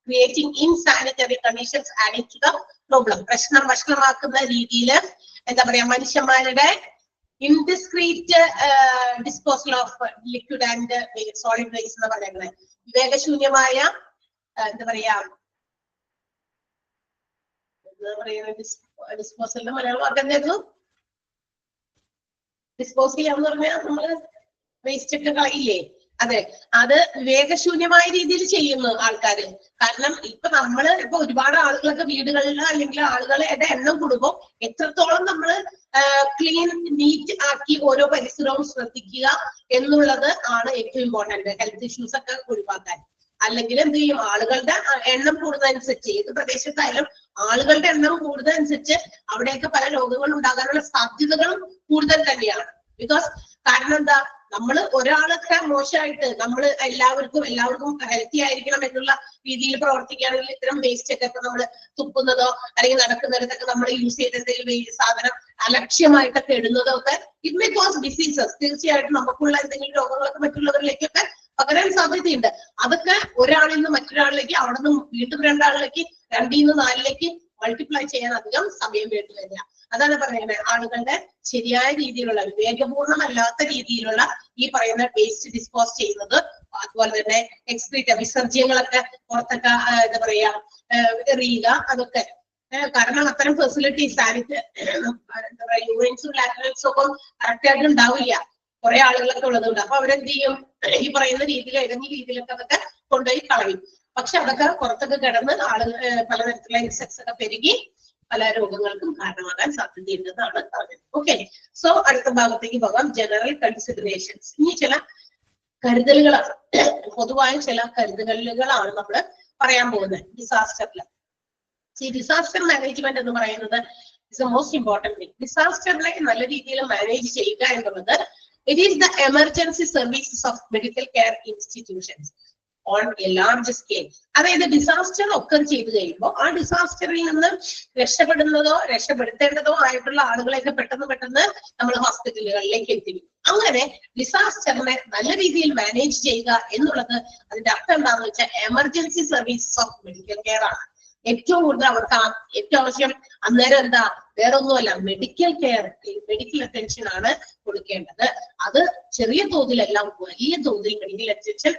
creating insanitary conditions adding to the problem. പ്രശ്നം വഷളമാക്കുന്ന രീതിയിൽ എന്താ പറയാ, മനുഷ്യന്മാരുടെ indiscreet disposal of liquid and solid waste എന്ന് പറയുന്നത് വിവേകശൂന്യമായ എന്താ പറയാ, ഡിസ്പോസലിന്റെ മലയാളം വാക്ക് എന്തായിരുന്നു? ഡിസ്പോസ് ചെയ്യാന്ന് പറഞ്ഞാൽ നമ്മള് വേസ്റ്റ് ഒക്കെ കളയില്ലേ, അതെ. അത് വിവേകശൂന്യമായ രീതിയിൽ ചെയ്യുന്നു ആൾക്കാര്. കാരണം ഇപ്പൊ നമ്മള് ഇപ്പൊ ഒരുപാട് ആളുകളൊക്കെ വീടുകളിൽ അല്ലെങ്കിൽ ആളുകളുടെ എണ്ണം കൂടുമ്പോൾ എത്രത്തോളം നമ്മള് ക്ലീൻ നീറ്റ് ആക്കി ഓരോ പരിസരവും ശ്രദ്ധിക്കുക എന്നുള്ളത് ആണ് ഏറ്റവും ഇമ്പോർട്ടന്റ്, ഹെൽത്ത് ഇഷ്യൂസ് ഒക്കെ ഒഴിവാക്കാൻ. അല്ലെങ്കിൽ എന്ത് ചെയ്യും, ആളുകളുടെ എണ്ണം കൂടുന്നതനുസരിച്ച് ഏത് പ്രദേശത്തായാലും ആളുകളുടെ എണ്ണം കൂടുന്നതനുസരിച്ച് അവിടെയൊക്കെ പല രോഗങ്ങൾ ഉണ്ടാകാനുള്ള സാധ്യതകളും കൂടുതൽ തന്നെയാണ്. ബിക്കോസ് കാരണം എന്താ, നമ്മൾ ഒരാളൊക്കെ മോശമായിട്ട് നമ്മൾ എല്ലാവർക്കും ഹെൽത്തി ആയിരിക്കണം എന്നുള്ള രീതിയിൽ പ്രവർത്തിക്കുകയാണെങ്കിൽ ഇത്തരം വേസ്റ്റ് ഒക്കെ ഇപ്പൊ നമ്മൾ തുപ്പുന്നതോ അല്ലെങ്കിൽ നടക്കുന്നിടത്തൊക്കെ നമ്മൾ യൂസ് ചെയ്ത എന്തെങ്കിലും സാധനം അലക്ഷ്യമായിട്ടൊക്കെ ഇടുന്നതോ ഒക്കെ ഇറ്റ് മേ കോസ് ഡിസീസസ്. തീർച്ചയായിട്ടും നമുക്കുള്ള എന്തെങ്കിലും രോഗങ്ങളൊക്കെ മറ്റുള്ളവരിലേക്കൊക്കെ പകരാൻ സാധ്യതയുണ്ട്. അതൊക്കെ ഒരാളിൽ നിന്ന് മറ്റൊരാളിലേക്ക്, അവിടെ നിന്ന് വീണ്ടും രണ്ടാളിലേക്ക്, 2 നിന്ന് 4ലേക്ക് മൾട്ടിപ്ലൈ ചെയ്യാൻ അധികം സമയം വേണ്ടി വരില്ല. അതാണ് പറയുന്നത്, ആളുകളുടെ ശരിയായ രീതിയിലുള്ള വിവേകപൂർണമല്ലാത്ത രീതിയിലുള്ള ഈ പറയുന്ന വേസ്റ്റ് ഡിസ്പോസ് ചെയ്യുന്നത്, അതുപോലെ തന്നെ എക്സ്ക്രീറ്റ വിസർജ്യങ്ങളൊക്കെ പുറത്തൊക്കെ എന്താ പറയാ എറിയുക, അതൊക്കെ. കാരണം അത്തരം ഫെസിലിറ്റീസ് എന്താ പറയാ യൂറിൻസും ലാറ്ററൽസും ഒക്കെ കറക്റ്റ് ആയിട്ട് ഉണ്ടാവില്ല, കുറെ ആളുകളൊക്കെ ഉള്ളതുകൊണ്ട്. അപ്പൊ അവരെന്ത് ചെയ്യും, ഈ പറയുന്ന രീതിയിൽ ഇടഞ്ഞ രീതിയിലൊക്കെ അതൊക്കെ കൊണ്ടുപോയി കളയും. പക്ഷെ അതൊക്കെ പുറത്തൊക്കെ കിടന്ന് പലതരത്തിലുള്ള ഇൻസെക്ട്സ് ഒക്കെ പെരുകി പല രോഗങ്ങൾക്കും കാരണമാകാൻ സാധ്യതയുണ്ടെന്നാണ് പറഞ്ഞത്. ഓക്കെ, സോ അടുത്ത ഭാഗത്തേക്ക് പോകാം. General considerations. ഇനി ചില കരുതലുകളാണ്, പൊതുവായ ചില കരുതലുകളാണ് നമ്മൾ പറയാൻ പോകുന്നത് ഡിസാസ്റ്ററിൽ. ഡിസാസ്റ്റർ മാനേജ്മെന്റ് എന്ന് പറയുന്നത് is the most important thing. ഡിസാസ്റ്ററിനെ നല്ല രീതിയിൽ മാനേജ് ചെയ്യുക എന്നുള്ളത് it is the emergency services of medical care institutions on a large scale. അതായത് ഡിസാസ്റ്റർ ഒക്കെ ചെയ്തു കഴിയുമ്പോൾ ആ ഡിസാസ്റ്ററിൽ നിന്ന് രക്ഷപ്പെടുത്തേണ്ടതോ ആയിട്ടുള്ള ആളുകളെയൊക്കെ പെട്ടെന്ന് നമ്മൾ ഹോസ്പിറ്റലുകളിലേക്ക് എത്തിക്കും. അങ്ങനെ ഡിസാസ്റ്ററിനെ നല്ല രീതിയിൽ മാനേജ് ചെയ്യുക എന്നുള്ളത് അതിന്റെ അർത്ഥം എന്താണെന്ന് വെച്ചാൽ emergency services of medical care ആണ്. ഏറ്റവും കൂടുതൽ അവർക്ക് ഏറ്റവും ആവശ്യം അന്നേരം എന്താ, വേറെ ഒന്നുമല്ല, മെഡിക്കൽ കെയർ, മെഡിക്കൽ അറ്റൻഷൻ ആണ് കൊടുക്കേണ്ടത്. അത് ചെറിയ തോതിലെല്ലാം വലിയ തോതിൽ മെഡിക്കൽ അറ്റൻഷൻ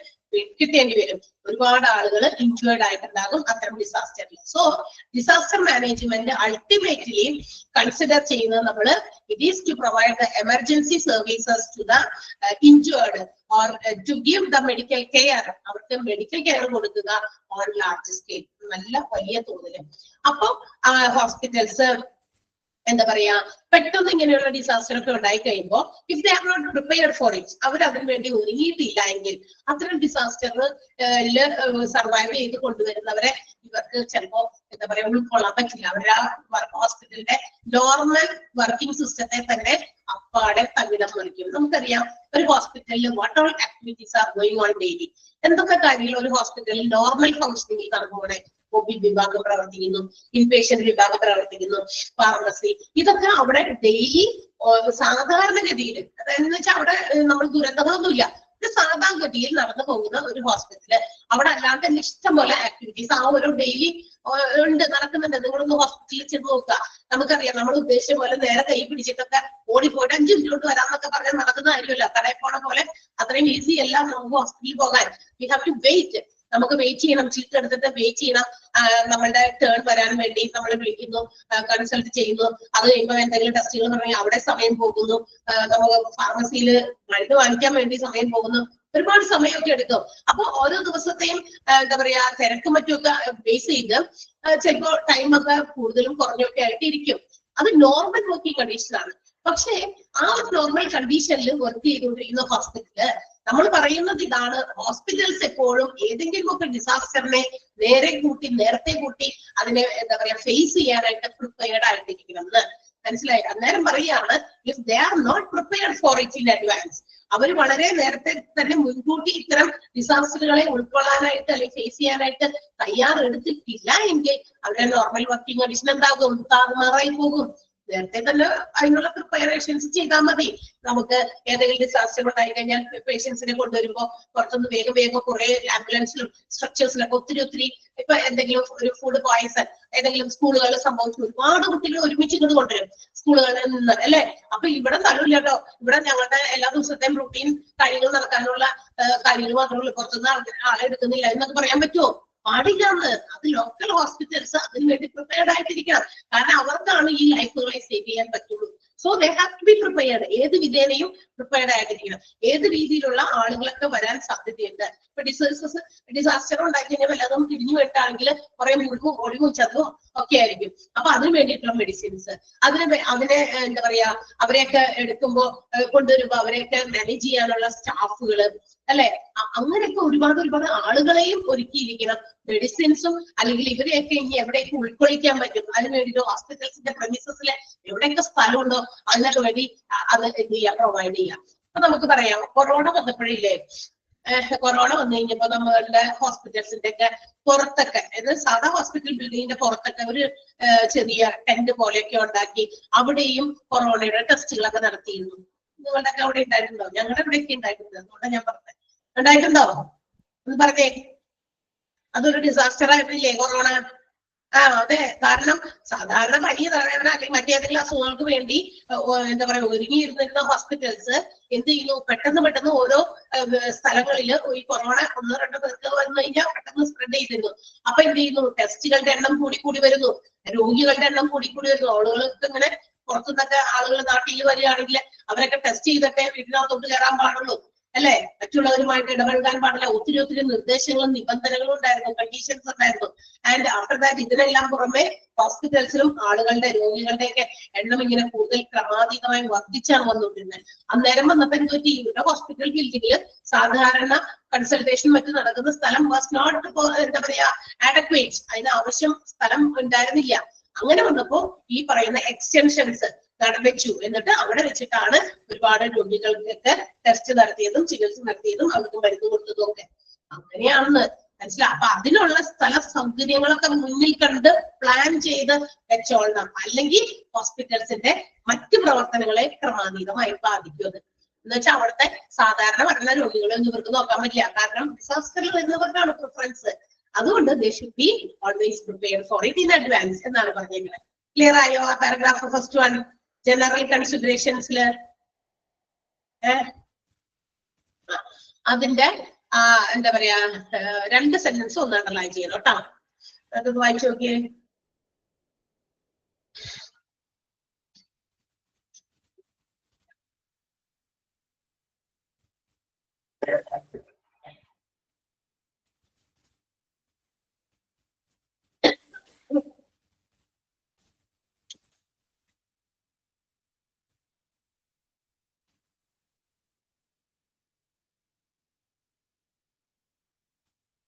കിട്ടേണ്ടി വരും. ഒരുപാട് ആളുകൾ ഇൻജുവേർഡ് ആയിട്ടുണ്ടാകും അത്തരം ഡിസാസ്റ്ററിൽ. So disaster management ultimately consider ചെയ്യുന്നത് നമ്മൾ it is to provide the emergency services to the injured or to give the medical care, അവർക്ക് മെഡിക്കൽ കെയർ കൊടുക്കുക ഓൺ ലാർജ് സ്കെയിൽ, നല്ല വലിയ തോതിൽ. അപ്പൊ ഹോസ്പിറ്റൽസ് എന്താ പറയാ, പെട്ടെന്ന് ഇങ്ങനെയുള്ള ഡിസാസ്റ്റർ ഒക്കെ ഉണ്ടായി കഴിയുമ്പോൾ if they are not prepared for it, അവർ അതിനു വേണ്ടി ഒരുങ്ങിയിട്ടില്ല എങ്കിൽ അത്തരം ഡിസാസ്റ്ററിൽ സർവൈവ് ചെയ്ത് കൊണ്ടുവരുന്നവരെ ഇവർക്ക് ചിലപ്പോ എന്താ പറയാ ഉൾക്കൊള്ളാൻ പറ്റില്ല. അവരുടെ ആ ഹോസ്പിറ്റലിന്റെ നോർമൽ വർക്കിംഗ് സിസ്റ്റത്തെ തന്നെ അപ്പാടെ തകിടം മറിക്കും. നമുക്കറിയാം ഒരു ഹോസ്പിറ്റലിൽ what all activities are going on daily, എന്തൊക്കെ കാര്യങ്ങൾ ഒരു ഹോസ്പിറ്റലിൽ നോർമൽ ഫംഗ്ഷനിങ് നടന്നുകൂടെ. ഒ.പി വിഭാഗം പ്രവർത്തിക്കുന്നു, ഇൻപേഷ്യന്റ് വിഭാഗം പ്രവർത്തിക്കുന്നു, ഫാർമസി, ഇതൊക്കെ അവിടെ ഡെയിലി സാധാരണഗതിയിൽ, അതായത് വെച്ചാൽ അവിടെ നമ്മൾ ദുരന്തങ്ങളൊന്നുമില്ല, ഒരു സാധാരണഗതിയിൽ നടന്നു പോകുന്ന ഒരു ഹോസ്പിറ്റല്. അവിടെ അല്ലാണ്ട് തന്നെ ഇഷ്ടംപോലെ ആക്ടിവിറ്റീസ് ആ ഒരു ഡെയിലി ഉണ്ട്, നടക്കുന്നുണ്ട്. നിങ്ങളൊന്ന് ഹോസ്പിറ്റലിൽ ചെന്ന് നോക്കുക, നമുക്കറിയാം നമ്മൾ ഉദ്ദേശിച്ച പോലെ നേരെ കൈ പിടിച്ചിട്ടൊക്കെ ഓടിപ്പോയിട്ട് 5 മിനിറ്റ് വരാമെന്നൊക്കെ പറഞ്ഞാൽ നടക്കുന്ന കാര്യമല്ല. കടയിൽ പോണ പോലെ അത്രയും ഈസി അല്ല നമുക്ക് ഹോസ്പിറ്റലിൽ പോകാൻ. വി ഹാവ് ടു വെയിറ്റ്, നമുക്ക് വെയിറ്റ് ചെയ്യണം, ചീട്ട് എടുത്തിട്ട് വെയിറ്റ് ചെയ്യണം. നമ്മളുടെ ടേൺ വരാൻ വേണ്ടി നമ്മൾ വിളിക്കുന്നു, കൺസൾട്ട് ചെയ്യുന്നു. അത് കഴിയുമ്പോൾ എന്തെങ്കിലും ടെസ്റ്റുകൾ പറഞ്ഞാൽ അവിടെ സമയം പോകുന്നു. നമുക്ക് ഫാർമസിയിൽ മരുന്ന് വാങ്ങിക്കാൻ വേണ്ടി സമയം പോകുന്നു. ഒരുപാട് സമയമൊക്കെ എടുക്കും. അപ്പൊ ഓരോ ദിവസത്തെയും എന്താ പറയാ തിരക്കും മറ്റുമൊക്കെ ബേസ് ചെയ്ത് ചിലപ്പോ ടൈമൊക്കെ കൂടുതലും കുറഞ്ഞൊക്കെ ആയിട്ട് ഇരിക്കും. അത് നോർമൽ വർക്കിംഗ് കണ്ടീഷനാണ്. പക്ഷേ ആ ഒരു നോർമൽ കണ്ടീഷനിൽ വർക്ക് ചെയ്തുകൊണ്ടിരിക്കുന്ന ഹോസ്പിറ്റല് നമ്മൾ പറയുന്നത് ഇതാണ്, ഹോസ്പിറ്റൽസ് എപ്പോഴും ഏതെങ്കിലും ഒക്കെ ഡിസാസ്റ്ററിനെ നേരത്തെ കൂട്ടി അതിനെ എന്താ പറയാ ഫേസ് ചെയ്യാനായിട്ട് പ്രിപ്പയർഡ് ആയിട്ടിരിക്കണം എന്ന് മനസ്സിലായി. അന്നേരം പറയാണ് if they are not prepared for it in advance, അവർ വളരെ നേരത്തെ തന്നെ മുൻകൂട്ടി ഇത്തരം ഡിസാസ്റ്ററുകളെ ഉൾക്കൊള്ളാനായിട്ട് അല്ലെങ്കിൽ ഫേസ് ചെയ്യാനായിട്ട് തയ്യാറെടുത്തിട്ടില്ല എങ്കിൽ അവരുടെ നോർമൽ വർക്കിംഗ് കണ്ടീഷൻ എന്താകും, താറുമാറായി പോകും. നേരത്തെ തന്നെ അതിനുള്ള പ്രിപ്പറേഷൻസ് ചെയ്താൽ മതി. നമുക്ക് ഏതെങ്കിലും ഡിസാസ്റ്റർ ഉണ്ടായി കഴിഞ്ഞാൽ പേഷ്യൻസിനെ കൊണ്ടുവരുമ്പോ പുറത്തുനിന്ന് വേഗം കുറെ ആംബുലൻസിലും സ്ട്രക്ചേഴ്സിലൊക്കെ ഒത്തിരി ഇപ്പൊ എന്തെങ്കിലും ഒരു ഫുഡ് പോയിസൺ ഏതെങ്കിലും സ്കൂളുകളിൽ സംഭവിച്ചു, ഒരുപാട് കുട്ടികൾ ഒരുമിച്ച് ഇങ്ങോട്ട് കൊണ്ടുവരും സ്കൂളുകളിൽ നിന്ന്, അല്ലെ? അപ്പൊ ഇവിടെ തരൂല്ല കേട്ടോ, ഇവിടെ ഞങ്ങളുടെ എല്ലാ ദിവസത്തെയും റൂട്ടീൻ കാര്യങ്ങൾ നടക്കാനുള്ള കാര്യങ്ങൾ മാത്രമല്ല, പുറത്തുനിന്ന് ആളെ എടുക്കുന്നില്ല എന്നൊക്കെ പറയാൻ പറ്റുമോ? പാടില്ലാന്ന്. അത് ലോക്കൽ ഹോസ്പിറ്റൽസ് അതിന് വേണ്ടി പ്രിപ്പയർഡ് ആയിട്ടിരിക്കണം. കാരണം അവർക്കാണ് ഈ ലൈഫുകളെ സേവ് ചെയ്യാൻ പറ്റുള്ളൂ. So they have to be prepared. ഏത് വിധേനയും പ്രിപ്പയർഡ് ആയിട്ടിരിക്കണം. ഏത് രീതിയിലുള്ള ആളുകളൊക്കെ വരാൻ സാധ്യതയുണ്ട്. ഇപ്പൊ ഡിസാസ്റ്റർ ഉണ്ടാക്കി കഴിഞ്ഞാൽ വല്ലതും തിരിഞ്ഞു വിട്ടാണെങ്കിൽ കുറെ മുഴുക്കും ഒഴിവും ചതവും ഒക്കെ ആയിരിക്കും. അപ്പൊ അതിന് വേണ്ടിയിട്ടുള്ള മെഡിസിൻസ്, അതിനെ എന്താ പറയാ അവരെയൊക്കെ എടുക്കുമ്പോ കൊണ്ടുവരുമ്പോ അവരെയൊക്കെ മാനേജ് ചെയ്യാനുള്ള സ്റ്റാഫുകള്, അല്ലെ? അങ്ങനെയൊക്കെ ഒരുപാട് ആളുകളെയും ഒരുക്കിയിരിക്കണം. മെഡിസിൻസും അല്ലെങ്കിൽ ഇവരെയൊക്കെ ഇനി എവിടെയൊക്കെ ഉൾക്കൊള്ളിക്കാൻ പറ്റും അതിന് വേണ്ടിയിട്ട് ഹോസ്പിറ്റൽസിന്റെ പ്രമിസസിലെ എവിടെയൊക്കെ സ്ഥലമുണ്ടോ അതിനൊക്കെ വേണ്ടി അത് എന്ത് ചെയ്യാം, പ്രൊവൈഡ് ചെയ്യാം. അപ്പൊ നമുക്ക് പറയാം, കൊറോണ വന്നപ്പോഴില്ലേ, കൊറോണ വന്നു കഴിഞ്ഞപ്പോ നമ്മളുടെ ഹോസ്പിറ്റൽസിന്റെ ഒക്കെ പുറത്തൊക്കെ, അതായത് സാധാ ഹോസ്പിറ്റൽ ബിൽഡിങ്ങിന്റെ പുറത്തൊക്കെ ഒരു ചെറിയ ടെന്റ് പോലെയൊക്കെ ഉണ്ടാക്കി അവിടെയും കൊറോണയുടെ ടെസ്റ്റുകളൊക്കെ നടത്തിയിരുന്നു. നിങ്ങളുടെ ഒക്കെ അവിടെ ഉണ്ടായിട്ടുണ്ടോ? ഞങ്ങളുടെ ഇവിടെയൊക്കെ ഉണ്ടായിട്ടുണ്ട്. അതുകൊണ്ടാണ് ഞാൻ പറഞ്ഞത്. ഉണ്ടായിട്ടുണ്ടോ എന്ന് പറഞ്ഞേ. അതൊരു ഡിസാസ്റ്റർ ആയിട്ടില്ലേ കൊറോണ? അതെ. കാരണം സാധാരണ പനി തടയാൻ അല്ലെങ്കിൽ മറ്റേതെങ്കിലും അസുഖങ്ങൾക്ക് വേണ്ടി എന്താ പറയാ ഒരുങ്ങിയിരുന്നിരുന്ന ഹോസ്പിറ്റൽസ് എന്ത് ചെയ്യുന്നു, പെട്ടെന്ന് ഓരോ സ്ഥലങ്ങളിൽ ഈ കൊറോണ 1-2 പേർക്ക് വന്നു കഴിഞ്ഞാൽ പെട്ടെന്ന് സ്പ്രെഡ് ചെയ്തിരുന്നു. അപ്പൊ എന്ത് ചെയ്യുന്നു, ടെസ്റ്റുകളുടെ എണ്ണം കൂടി വരുന്നു, രോഗികളുടെ എണ്ണം കൂടി വരുന്നു. ആളുകൾക്ക് ഇങ്ങനെ പുറത്തുനിന്നൊക്കെ ആളുകൾ നാട്ടിൽ വരികയാണെങ്കിൽ അവരൊക്കെ ടെസ്റ്റ് ചെയ്തിട്ടേ വീട്ടിനകത്തോട്ട് കയറാൻ പാടുള്ളൂ, അല്ലെ? മറ്റുള്ളവരുമായിട്ട് ഇടപഴകാൻ പാടില്ല. ഒത്തിരി നിർദ്ദേശങ്ങളും നിബന്ധനകളും ഉണ്ടായിരുന്നു, കണ്ടീഷൻസ് ഉണ്ടായിരുന്നു. ആൻഡ് ആഫ്റ്റർ ദാറ്റ് ഇതിനെല്ലാം പുറമെ ഹോസ്പിറ്റൽസിലും ആളുകളുടെ രോഗികളുടെയൊക്കെ എണ്ണം ഇങ്ങനെ കൂടുതൽ ക്രമാതീതമായി വർദ്ധിച്ചാണ് വന്നുകൊണ്ടിരുന്നത്. അന്നേരം വന്നപ്പോ എന്ത് പറ്റി? ഇവിടെ ഹോസ്പിറ്റൽ ബിൽഡിങ്ങില് സാധാരണ കൺസൾട്ടേഷൻ മറ്റും നടക്കുന്ന സ്ഥലം വാസ് നോട്ട്, എന്താ പറയാ, ആഡക്വേറ്റ്. അതിന് ആവശ്യം സ്ഥലം ഉണ്ടായിരുന്നില്ല. അങ്ങനെ വന്നപ്പോ ഈ പറയുന്ന എക്സ്റ്റൻഷൻസ് നടപ്പിച്ചു. എന്നിട്ട് അവിടെ വെച്ചിട്ടാണ് ഒരുപാട് രോഗികൾക്കൊക്കെ ടെസ്റ്റ് നടത്തിയതും ചികിത്സ നടത്തിയതും അവർക്ക് മരുന്ന് കൊടുത്തതും ഒക്കെ. അങ്ങനെയാണെന്ന് മനസ്സിലായി. അപ്പൊ അതിനുള്ള സ്ഥല സൗകര്യങ്ങളൊക്കെ മുന്നിൽ കണ്ട് പ്ലാൻ ചെയ്ത് വെച്ചോളണം. അല്ലെങ്കിൽ ഹോസ്പിറ്റൽസിന്റെ മറ്റു പ്രവർത്തനങ്ങളെ ക്രമാതീതമായി ബാധിക്കും. എന്ന് വെച്ചാൽ അവിടുത്തെ സാധാരണ വരുന്ന രോഗികളൊന്നും ഇവർക്ക് നോക്കാൻ പറ്റില്ല. കാരണം ഡിസാസ്റ്ററിൽ വരുന്നവർക്കാണ് പ്രിഫറൻസ്. അതുകൊണ്ട് they should be always prepared for it in advance എന്നാണ് പറഞ്ഞിരിക്കുന്നത്. ക്ലിയർ ആയോ ആ പാരഗ്രാഫ്? ഫസ്റ്റ് വൺ ജനറൽ കൺസിഡറേഷൻസില് അതിന്റെ എന്താ പറയാ 2 സെന്റൻസ് ഒന്ന് അണ്ടർലൈൻ ചെയ്യണം കേട്ടോ. അതൊന്ന് വായിച്ചു നോക്കിയേ.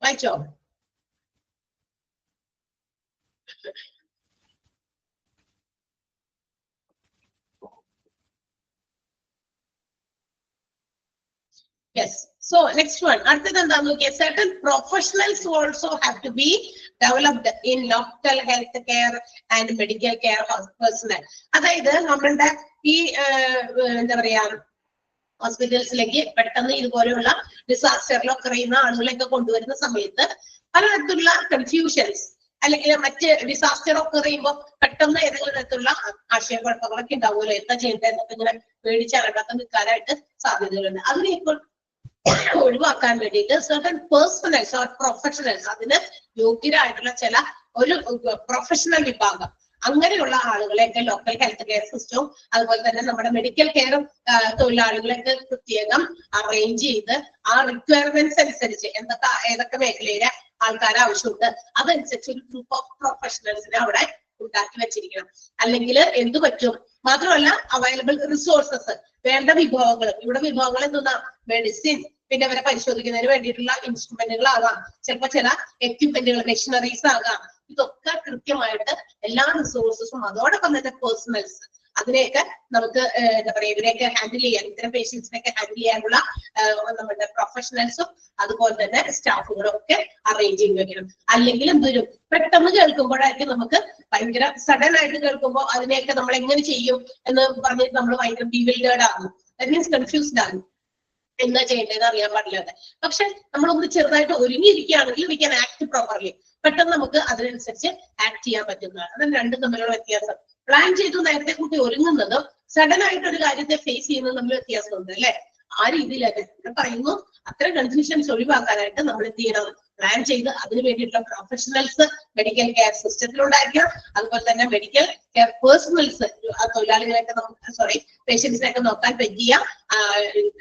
വായിച്ചോ? Yes. So next one. അടുത്തത് എന്താന്ന് നോക്കിയാൽ certain professionals also have to be developed in local health care and medical care personnel. അതായത് നമ്മളുടെ ഈ എന്താ പറയാ ഹോസ്പിറ്റൽസിലേക്ക് പെട്ടെന്ന് ഇതുപോലെയുള്ള ഡിസാസ്റ്ററിലൊക്കെ അറിയുന്ന ആളുകളെയൊക്കെ കൊണ്ടുവരുന്ന സമയത്ത് പലതരത്തിലുള്ള കൺഫ്യൂഷൻസ് അല്ലെങ്കിൽ മറ്റ് ഡിസാസ്റ്റർ ഒക്കെ അറിയുമ്പോൾ പെട്ടെന്ന് ഏതെങ്കിലും തരത്തിലുള്ള ആശയക്കുഴപ്പങ്ങളൊക്കെ ഉണ്ടാവുമല്ലോ. എന്താ ചെയ്യേണ്ടതെന്നൊക്കെ ഇങ്ങനെ പേടിച്ചറിയാത്ത നിൽക്കാനായിട്ട് സാധ്യതകളുണ്ട്. അതിനെ ഒഴിവാക്കാൻ വേണ്ടിയിട്ട് സർട്ടൻ പേഴ്സണൽസ് ഓർ പ്രൊഫഷണൽസ്, അതിന് യോഗ്യരായിട്ടുള്ള ചില ഒരു പ്രൊഫഷണൽ വിഭാഗം, അങ്ങനെയുള്ള ആളുകളെയൊക്കെ ലോക്കൽ ഹെൽത്ത് കെയർ സിസ്റ്റവും അതുപോലെ തന്നെ നമ്മുടെ മെഡിക്കൽ കെയറും തൊഴിലാളികളൊക്കെ പ്രത്യേകം അറേഞ്ച് ചെയ്ത് ആ റിക്വയർമെന്റ്സ് അനുസരിച്ച് ഏതൊക്കെ മേഖലയിലെ ആൾക്കാരെ ആവശ്യമുണ്ട് അതനുസരിച്ച് ഒരു ഗ്രൂപ്പ് ഓഫ് പ്രൊഫഷണൽസിനെ അവിടെ ഉണ്ടാക്കി വെച്ചിരിക്കണം. അല്ലെങ്കിൽ എന്തു പറ്റും? മാത്രമല്ല അവൈലബിൾ റിസോഴ്സസ്, വേണ്ട വിഭവങ്ങൾ. ഇവിടെ വിഭവങ്ങൾ എന്തെന്നാ? മെഡിസിൻ, പിന്നെ അവരെ പരിശോധിക്കുന്നതിന് വേണ്ടിയിട്ടുള്ള ഇൻസ്ട്രുമെന്റുകളാകാം, ചിലപ്പോൾ ചില എക്യുപ്മെന്റുകൾ, മെഷീനറീസ് ആകാം. ഇതൊക്കെ കൃത്യമായിട്ട് എല്ലാ റിസോഴ്സസും അതോടൊപ്പം തന്നെ പേഴ്സണൽസ്, അതിനെയൊക്കെ നമുക്ക് എന്താ പറയാ ഇവരെയൊക്കെ ഹാൻഡിൽ ചെയ്യാൻ, ഇത്തരം പേഷ്യൻസിനെയൊക്കെ ഹാൻഡിൽ ചെയ്യാനുള്ള നമ്മുടെ പ്രൊഫഷണൽസും അതുപോലെ തന്നെ സ്റ്റാഫുകളും ഒക്കെ അറേഞ്ച് ചെയ്ത് വെക്കണം. അല്ലെങ്കിൽ എന്തൊരു പെട്ടെന്ന് കേൾക്കുമ്പോഴായിരിക്കും നമുക്ക് ഭയങ്കര സഡൻ ആയിട്ട് കേൾക്കുമ്പോൾ അതിനെയൊക്കെ നമ്മൾ എങ്ങനെ ചെയ്യും എന്ന് പറഞ്ഞിട്ട് നമ്മൾ ഭയങ്കര ബിവിൽഡേർഡ് ആകും. ദാറ്റ് മീൻസ് കൺഫ്യൂസ്ഡ് ആകും. എന്താ ചെയ്യേണ്ടതെന്ന് അറിയാൻ പാടില്ലാതെ. പക്ഷെ നമ്മളൊന്ന് ചെറുതായിട്ട് ഒരുങ്ങിയിരിക്കുകയാണെങ്കിൽ വി ക്യാൻ ആക്ട് പ്രോപ്പർലി. പെട്ടെന്ന് നമുക്ക് അതിനനുസരിച്ച് ആക്ട് ചെയ്യാൻ പറ്റുന്നതാണ്. അത് രണ്ടും തമ്മിലുള്ള വ്യത്യാസം. പ്ലാൻ ചെയ്തു നേരത്തെ കൂട്ടി ഒരുങ്ങുന്നതും സഡൻ ആയിട്ട് ഒരു കാര്യത്തെ ഫേസ് ചെയ്യുന്നതും തമ്മിൽ വ്യത്യാസമുണ്ട് അല്ലെ? ആ രീതിയിലൊക്കെ പറയുന്നു. അത്തരം കൺഫ്യൂഷൻസ് ഒഴിവാക്കാനായിട്ട് നമ്മൾ എന്ത് ചെയ്യണം? പ്ലാൻ ചെയ്ത് അതിന് വേണ്ടിയിട്ടുള്ള പ്രൊഫഷണൽസ് മെഡിക്കൽ കെയർ സിസ്റ്റത്തിൽ ഉണ്ടായിരിക്കണം. അതുപോലെ തന്നെ മെഡിക്കൽ കെയർ പേഴ്സണൽസ്, തൊഴിലാളികളെയൊക്കെ നമുക്ക് പേഷ്യൻസിനെയൊക്കെ നോക്കാൻ പറ്റിയ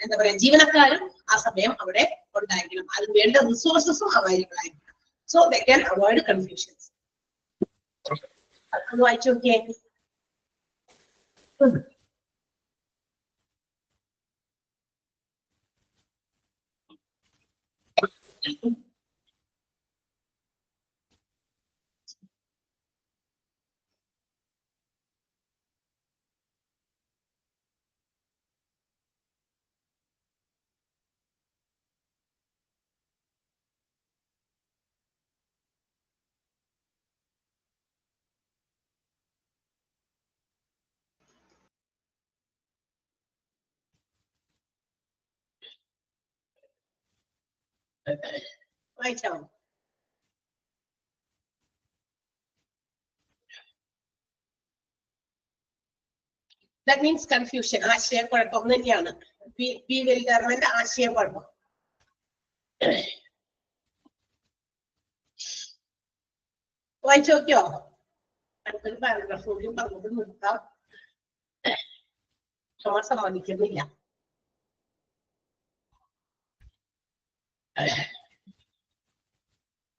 എന്താ പറയാ ജീവനക്കാരും ആ സമയം അവിടെ ഉണ്ടായിരിക്കണം. അതിന് വേണ്ട റിസോഴ്സസും അവൈലബിൾ ആയിരിക്കണം. So they can avoid confusions. അത് വായിച്ചു നോക്കിയേ. വായിച്ചോ? That means confusion. ആശയക്കുഴപ്പം തന്നെയാണ്. ബിവിൽഡർമെന്റ്, ആശയക്കുഴപ്പം. വായിച്ചു നോക്കിയോ? അടുത്തൊരു പാരഗ്രാഫ് കൂടി പറഞ്ഞത് നിർത്താം. ക്ഷമ സമ്മതിക്കുന്നില്ല.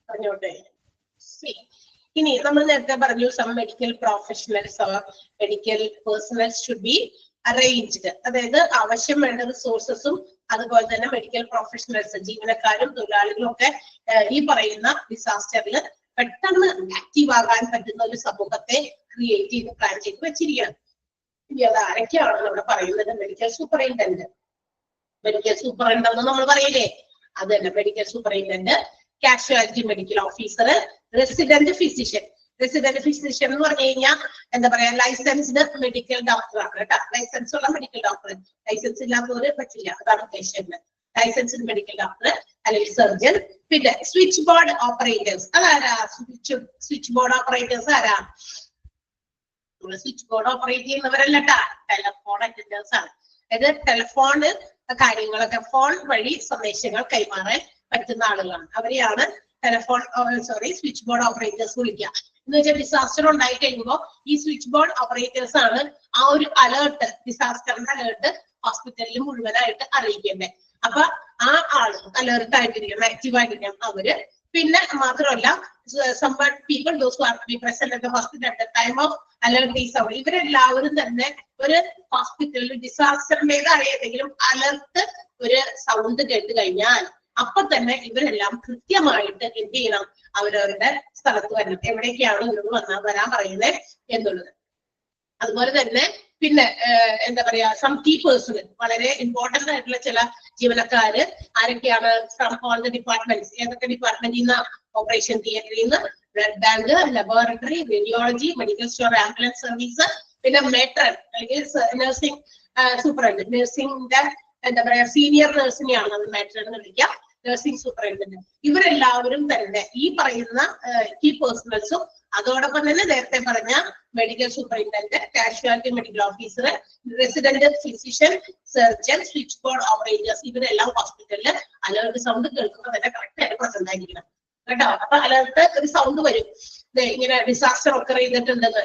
പറഞ്ഞോട്ടെ. ഇനി നമ്മൾ നേരത്തെ പറഞ്ഞു some medical professionals or medical personnels should be arranged. അതായത് ആവശ്യം വേണ്ട റിസോഴ്സസും അതുപോലെ തന്നെ മെഡിക്കൽ പ്രൊഫഷണൽസ് ജീവനക്കാരും തൊഴിലാളികളും ഒക്കെ ഈ പറയുന്ന ഡിസാസ്റ്ററിൽ പെട്ടെന്ന് ആക്റ്റീവ് ആകാൻ പറ്റുന്ന ഒരു സമൂഹത്തെ ക്രിയേറ്റ് ചെയ്ത് പ്ലാൻ ചെയ്ത് വെച്ചിരിക്കുകയാണ്. ഇനി അത് ആരൊക്കെയാണ് നമ്മൾ പറയുന്നത്? Medical superintendent. മെഡിക്കൽ സൂപ്പറിൻറ്റൻഡന്റ് നമ്മൾ പറയില്ലേ, അത് തന്നെ medical superintendent, casualty medical officer, resident physician. Resident physician എന്ന് പറഞ്ഞു കഴിഞ്ഞാൽ എന്താ പറയാ, ലൈസൻസ്ഡ് മെഡിക്കൽ ഡോക്ടറാണ് കേട്ടോ. ലൈസൻസ് ഉള്ള മെഡിക്കൽ ഡോക്ടർ, ലൈസൻസ് ഇല്ലാത്തവര് പറ്റില്ല, അതാണ് ഉദ്ദേശിക്കുന്നത്. ലൈസൻസ്ഡ് മെഡിക്കൽ ഡോക്ടർ അല്ലെങ്കിൽ സർജൻ. പിന്നെ സ്വിച്ച് ബോർഡ് ഓപ്പറേറ്റേഴ്സ്. അതാരാ? സ്വിച്ച് ബോർഡ് ഓപ്പറേറ്റേഴ്സ് ആരാ? സ്വിച്ച് ബോർഡ് ഓപ്പറേറ്റ് ചെയ്യുന്നവരല്ലട്ടാ, ടെലഫോൺ അറ്റൻഡേഴ്സ് ആണ്. അതായത് ടെലഫോണ് കാര്യങ്ങളൊക്കെ ഫോൺ വഴി സന്ദേശങ്ങൾ കൈമാറാൻ പറ്റുന്ന ആളുകളാണ്. അവരെയാണ് ടെലഫോൺ സ്വിച്ച് ബോർഡ് ഓപ്പറേറ്റേഴ്സ് വിളിക്കുക. എന്ന് വെച്ചാൽ ഡിസാസ്റ്റർ ഉണ്ടായി കഴിയുമ്പോൾ ഈ സ്വിച്ച് ബോർഡ് ഓപ്പറേറ്റേഴ്സ് ആണ് ആ ഒരു അലേർട്ട്, ഡിസാസ്റ്ററിന്റെ അലേർട്ട് ഹോസ്പിറ്റലിൽ മുഴുവനായിട്ട് അറിയിക്കേണ്ടത്. അപ്പൊ ആ ആള് അലേർട്ട് ആയിട്ടിരിക്കണം, ആക്റ്റീവ് ആയിട്ടിരിക്കണം അവര്. പിന്നെ മാത്രമല്ല people those who are B present at the hospital at the time of alert is out. ഇവരെല്ലാവരും തന്നെ ഒരു ഹോസ്പിറ്റലിൽ ഡിസാസ്റ്ററിന്റേതായ ഏതെങ്കിലും അലർട്ട് ഒരു സൗണ്ട് കേട്ട് കഴിഞ്ഞാൽ അപ്പൊ തന്നെ ഇവരെല്ലാം കൃത്യമായിട്ട് എന്ത് ചെയ്യണം? അവരവരുടെ സ്ഥലത്ത് വരണം. എവിടേക്കാണ് ഇവരോട് വരാൻ പറയുന്നത് എന്നുള്ളത്. അതുപോലെ തന്നെ പിന്നെ എന്താ പറയാ, സം കീ പേഴ്സൺ, വളരെ ഇമ്പോർട്ടന്റ് ആയിട്ടുള്ള ചില ജീവനക്കാര് ആരൊക്കെയാണ്? From all the departments. ഏതൊക്കെ ഡിപ്പാർട്ട്മെന്റിൽ നിന്ന്? ഓപ്പറേഷൻ തിയേറ്ററിൽ നിന്ന്, blood bank, laboratory, radiology, medical store, ambulance service, പിന്നെ മേട്രൺ അല്ലെങ്കിൽ നഴ്സിംഗ് സൂപ്രണ്ട്. നഴ്സിംഗിന്റെ എന്താ പറയാ, സീനിയർ നഴ്സിനെയാണ് നമ്മൾ മേട്രൺ എന്ന് വിളിക്കുക, നഴ്സിംഗ് സൂപ്രണ്ടന്റ്. ഇവരെല്ലാവരും തന്നെ ഈ പറയുന്ന കീ പേഴ്സണൽസും അതോടൊപ്പം തന്നെ നേരത്തെ പറഞ്ഞ medical superintendent, casualty medical officer, resident physician, surgeon, switch board operators, ഇവരെല്ലാം ഹോസ്പിറ്റലിൽ അലേർട്ട് സൗണ്ട് കേൾക്കുമ്പോൾ തന്നെ കറക്റ്റ് ആയിട്ട് പ്രസന്റ് ആയിരിക്കണം കേട്ടോ. അപ്പൊ അലേർട്ട് ഒരു സൗണ്ട് വരും, ഇങ്ങനെ ഡിസാസ്റ്റർ ഒക്കെ ചെയ്തിട്ടുണ്ടെന്ന്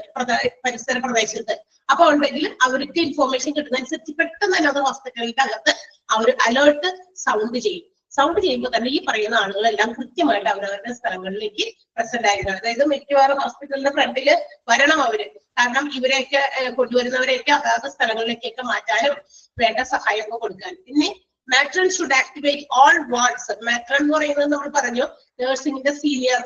പരിസര പ്രദേശത്ത്. അപ്പൊ ഉണ്ടെങ്കിൽ അവർക്ക് ഇൻഫോർമേഷൻ കിട്ടുന്നതനുസരിച്ച് പെട്ടെന്ന് തന്നെ അത് ഹോസ്പിറ്റലിന്റെ അകത്ത് അവർ അലേർട്ട് സൗണ്ട് ചെയ്യും. സൗണ്ട് ചെയ്യുമ്പോൾ തന്നെ ഈ പറയുന്ന ആളുകളെല്ലാം കൃത്യമായിട്ട് അവരവരുടെ സ്ഥലങ്ങളിലേക്ക് പ്രസന്റ് ആയിരിക്കണം. അതായത് മിക്കവാറും ഹോസ്പിറ്റലിന്റെ ഫ്രണ്ടില് വരണം അവര്. കാരണം ഇവരെയൊക്കെ കൊണ്ടുവരുന്നവരെയൊക്കെ അതാത് സ്ഥലങ്ങളിലേക്കൊക്കെ മാറ്റാനും വേണ്ട സഹായമൊക്കെ കൊടുക്കാനും. പിന്നെ matron should activate all wards. Matron എന്ന് പറയുന്നത് നമ്മൾ പറഞ്ഞു നഴ്സിംഗിന്റെ സീനിയർ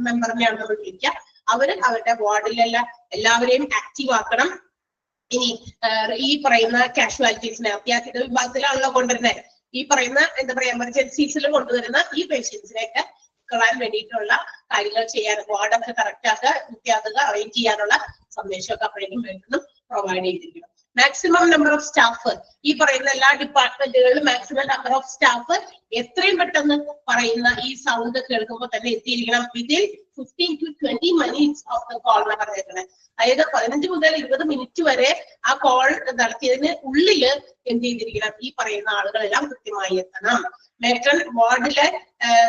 മെമ്പറിനെയാണ് നമ്മൾ വിളിക്കുക. അവര് അവരുടെ വാർഡിലെല്ലാം എല്ലാവരെയും ആക്റ്റീവ് ആക്കണം. ഇനി ഈ പറയുന്ന കാഷ്വാലിറ്റീസിനെ, അത്യാഹിത വിഭാഗത്തിലാണല്ലോ കൊണ്ടുവരുന്നത്, ഈ പറയുന്ന എന്താ പറയാ എമർജൻസീസിൽ കൊണ്ടുവരുന്ന ഈ പേഷ്യൻസിനെയൊക്കെ കളാൻ വേണ്ടിയിട്ടുള്ള കാര്യങ്ങൾ ചെയ്യാൻ, വാർഡൊക്കെ കറക്റ്റ് ആക്കുക, വൃത്തിയാക്കുക, അറേഞ്ച് ചെയ്യാനുള്ള സന്ദേശമൊക്കെ അപ്പോഴേക്കും വേണ്ടതും പ്രൊവൈഡ് ചെയ്തിരിക്കണം. മാക്സിമം നമ്പർ ഓഫ് സ്റ്റാഫ്, ഈ പറയുന്ന എല്ലാ ഡിപ്പാർട്ട്മെന്റുകളിലും മാക്സിമം നമ്പർ ഓഫ് സ്റ്റാഫ് എത്രയും പെട്ടെന്ന് പറയുന്ന ഈ സൗണ്ട് കേൾക്കുമ്പോൾ തന്നെ എത്തിയിരിക്കണം. Within 15 to 20 minutes of the call എന്നാണ് പറഞ്ഞേക്കുന്നത്. അതായത് 15 മുതൽ 20 മിനിറ്റ് വരെ ആ കോൾ നടത്തിയതിന് ഉള്ളില് എന്ത് ചെയ്തിരിക്കണം? ഈ പറയുന്ന ആളുകളെല്ലാം കൃത്യമായി എത്തണം. മേട്രൺ വാർഡിലെ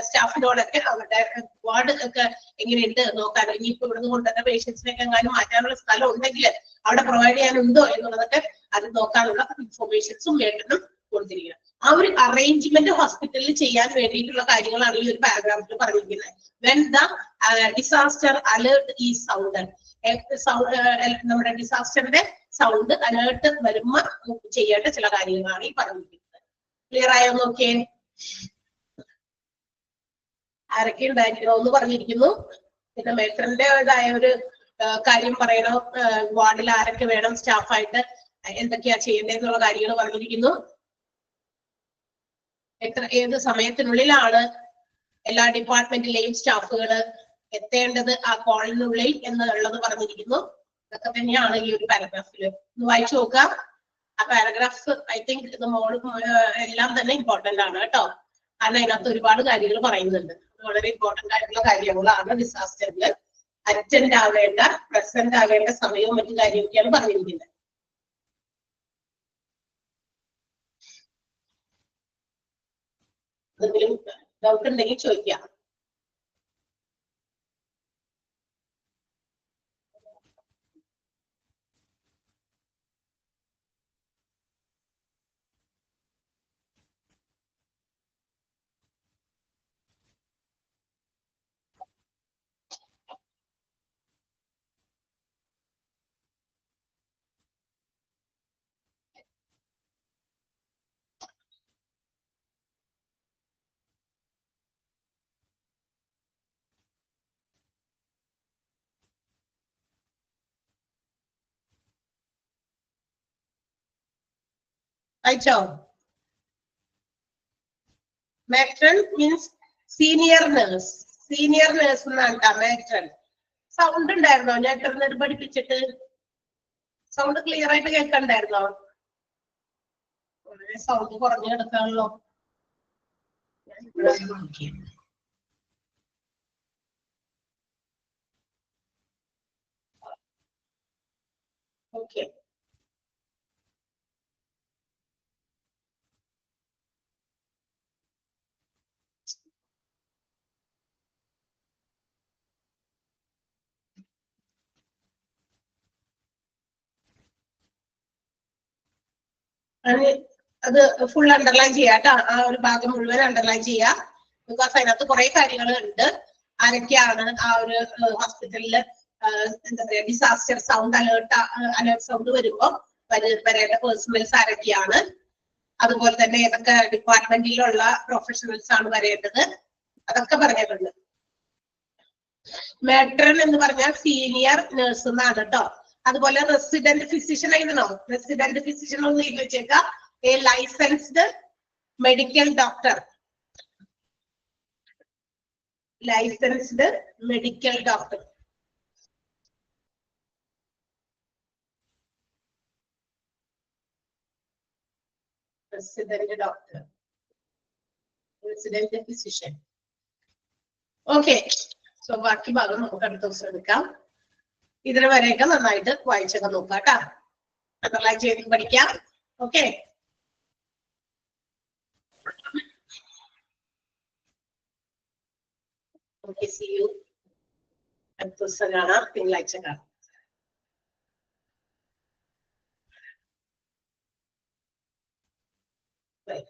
സ്റ്റാഫിനോടൊക്കെ അവരുടെ വാർഡ് ഒക്കെ എങ്ങനെയുണ്ട് നോക്കാൻ, ഇനിയിപ്പോ ഇവിടുന്ന് കൊണ്ടുവന്ന പേഷ്യൻസിനൊക്കെ എങ്ങാനും മാറ്റാനുള്ള സ്ഥലം ഉണ്ടെങ്കിൽ അവിടെ പ്രൊവൈഡ് ചെയ്യാനുണ്ടോ എന്നുള്ളതൊക്കെ അത് നോക്കാനുള്ള ഇൻഫോർമേഷൻസും മേട്രനും കൊടുത്തിരിക്കണം. ആ ഒരു അറേഞ്ച്മെന്റ് ഹോസ്പിറ്റലിൽ ചെയ്യാൻ വേണ്ടിയിട്ടുള്ള കാര്യങ്ങളാണ് ഈ ഒരു പാരഗ്രാഫിൽ പറഞ്ഞിരിക്കുന്നത്. വെൻ ദ ഡിസാസ്റ്റർ അലേർട്ട് ഈ സൗണ്ട്, നമ്മുടെ ഡിസാസ്റ്ററിന്റെ സൗണ്ട് അലേർട്ട് വരുമ്പോ ചെയ്യേണ്ട ചില കാര്യങ്ങളാണ് ഈ പറഞ്ഞിരിക്കുന്നത്. ക്ലിയർ ആയോ നോക്കിയേ? ആരൊക്കെ ഉണ്ടായിരിക്കണോ എന്ന് പറഞ്ഞിരിക്കുന്നു. പിന്നെ മേട്രന്റേതായ ഒരു കാര്യം പറയണോ, വാർഡിൽ ആരൊക്കെ വേണം സ്റ്റാഫായിട്ട്, എന്തൊക്കെയാ ചെയ്യേണ്ടതെന്നുള്ള കാര്യങ്ങൾ പറഞ്ഞിരിക്കുന്നു. ഏത് സമയത്തിനുള്ളിലാണ് എല്ലാ ഡിപ്പാർട്ട്മെന്റിലെയും സ്റ്റാഫുകൾ എത്തേണ്ടത് ആ കോളിനുള്ളിൽ എന്നുള്ളത് പറഞ്ഞിരിക്കുന്നു. ഇതൊക്കെ തന്നെയാണ് ഈ ഒരു പാരഗ്രാഫിൽ. ഒന്ന് വായിച്ചു നോക്കാം. ആ പാരഗ്രാഫ് ഐ തിങ്ക് ഇത് എല്ലാം തന്നെ ഇമ്പോർട്ടന്റ് ആണ് കേട്ടോ. കാരണം അതിനകത്ത് ഒരുപാട് കാര്യങ്ങൾ പറയുന്നുണ്ട്. വളരെ ഇമ്പോർട്ടന്റ് ആയിട്ടുള്ള കാര്യങ്ങളാണ് ഡിസാസ്റ്ററിൽ അറ്റൻഡ് ആവേണ്ട, പ്രസന്റ് ആവേണ്ട സമയവും മറ്റു കാര്യമൊക്കെയാണ് പറഞ്ഞിരിക്കുന്നത്. എന്തെങ്കിലും ഡൗട്ട് ഉണ്ടെങ്കിൽ ചോദിക്കാം. വായിച്ചോ? Matron means senior nurse. Senior nurse എന്നാണ് കേട്ടോ മാട്രൺ. സൗണ്ട് ഉണ്ടായിരുന്നോ ഞാൻ എത്ര പഠിപ്പിച്ചിട്ട്? സൗണ്ട് ക്ലിയർ ആയിട്ട് കേൾക്കണ്ടായിരുന്നോ? വളരെ സൗണ്ട് കുറഞ്ഞു കിടക്കാണല്ലോ. ഓക്കെ. അത് ഫുൾ അണ്ടർലൈൻ ചെയ്യാട്ടോ. ആ ഒരു ഭാഗം മുഴുവൻ അണ്ടർലൈൻ ചെയ്യാം. ബിക്കോസ് അതിനകത്ത് കുറെ കാര്യങ്ങൾ ഉണ്ട്. ആരൊക്കെയാണ് ആ ഒരു ഹോസ്പിറ്റലില് എന്താ പറയാ ഡിസാസ്റ്റർ സൗണ്ട് അലേർട്ട് സൗണ്ട് വരുമ്പോ വരേണ്ട പേഴ്സണൽസ് ആരൊക്കെയാണ്, അതുപോലെ തന്നെ ഏതൊക്കെ ഡിപ്പാർട്ട്മെന്റിലുള്ള പ്രൊഫഷണൽസ് ആണ് വരേണ്ടത്, അതൊക്കെ പറഞ്ഞിട്ടുണ്ട്. മാട്രൺ എന്ന് പറഞ്ഞാൽ സീനിയർ നഴ്സ് എന്നാണ് കേട്ടോ. അതുപോലെ റെസിഡന്റ് ഫിസിഷ്യൻ എഴുതണോ? റെസിഡന്റ് ഫിസിഷ്യൻ ഒന്ന് എഴുതി വെച്ചേക്കാം. A licensed medical doctor. Licensed medical doctor. Resident doctor, resident physician. Okay. So ബാക്കി ഭാഗം നമുക്ക് അടുത്ത ദിവസം എടുക്കാം. ഇതിന് വരെയൊക്കെ നന്നായിട്ട് വായിച്ചൊക്കെ നോക്കാം കേട്ടാ. അണ്ടർലൈൻ ചെയ്ത് പഠിക്കാം. ഓക്കെ. Okay, see you. അടുത്ത ദിവസം കാണാം, തിങ്കളാഴ്ച കാണാം. Bye.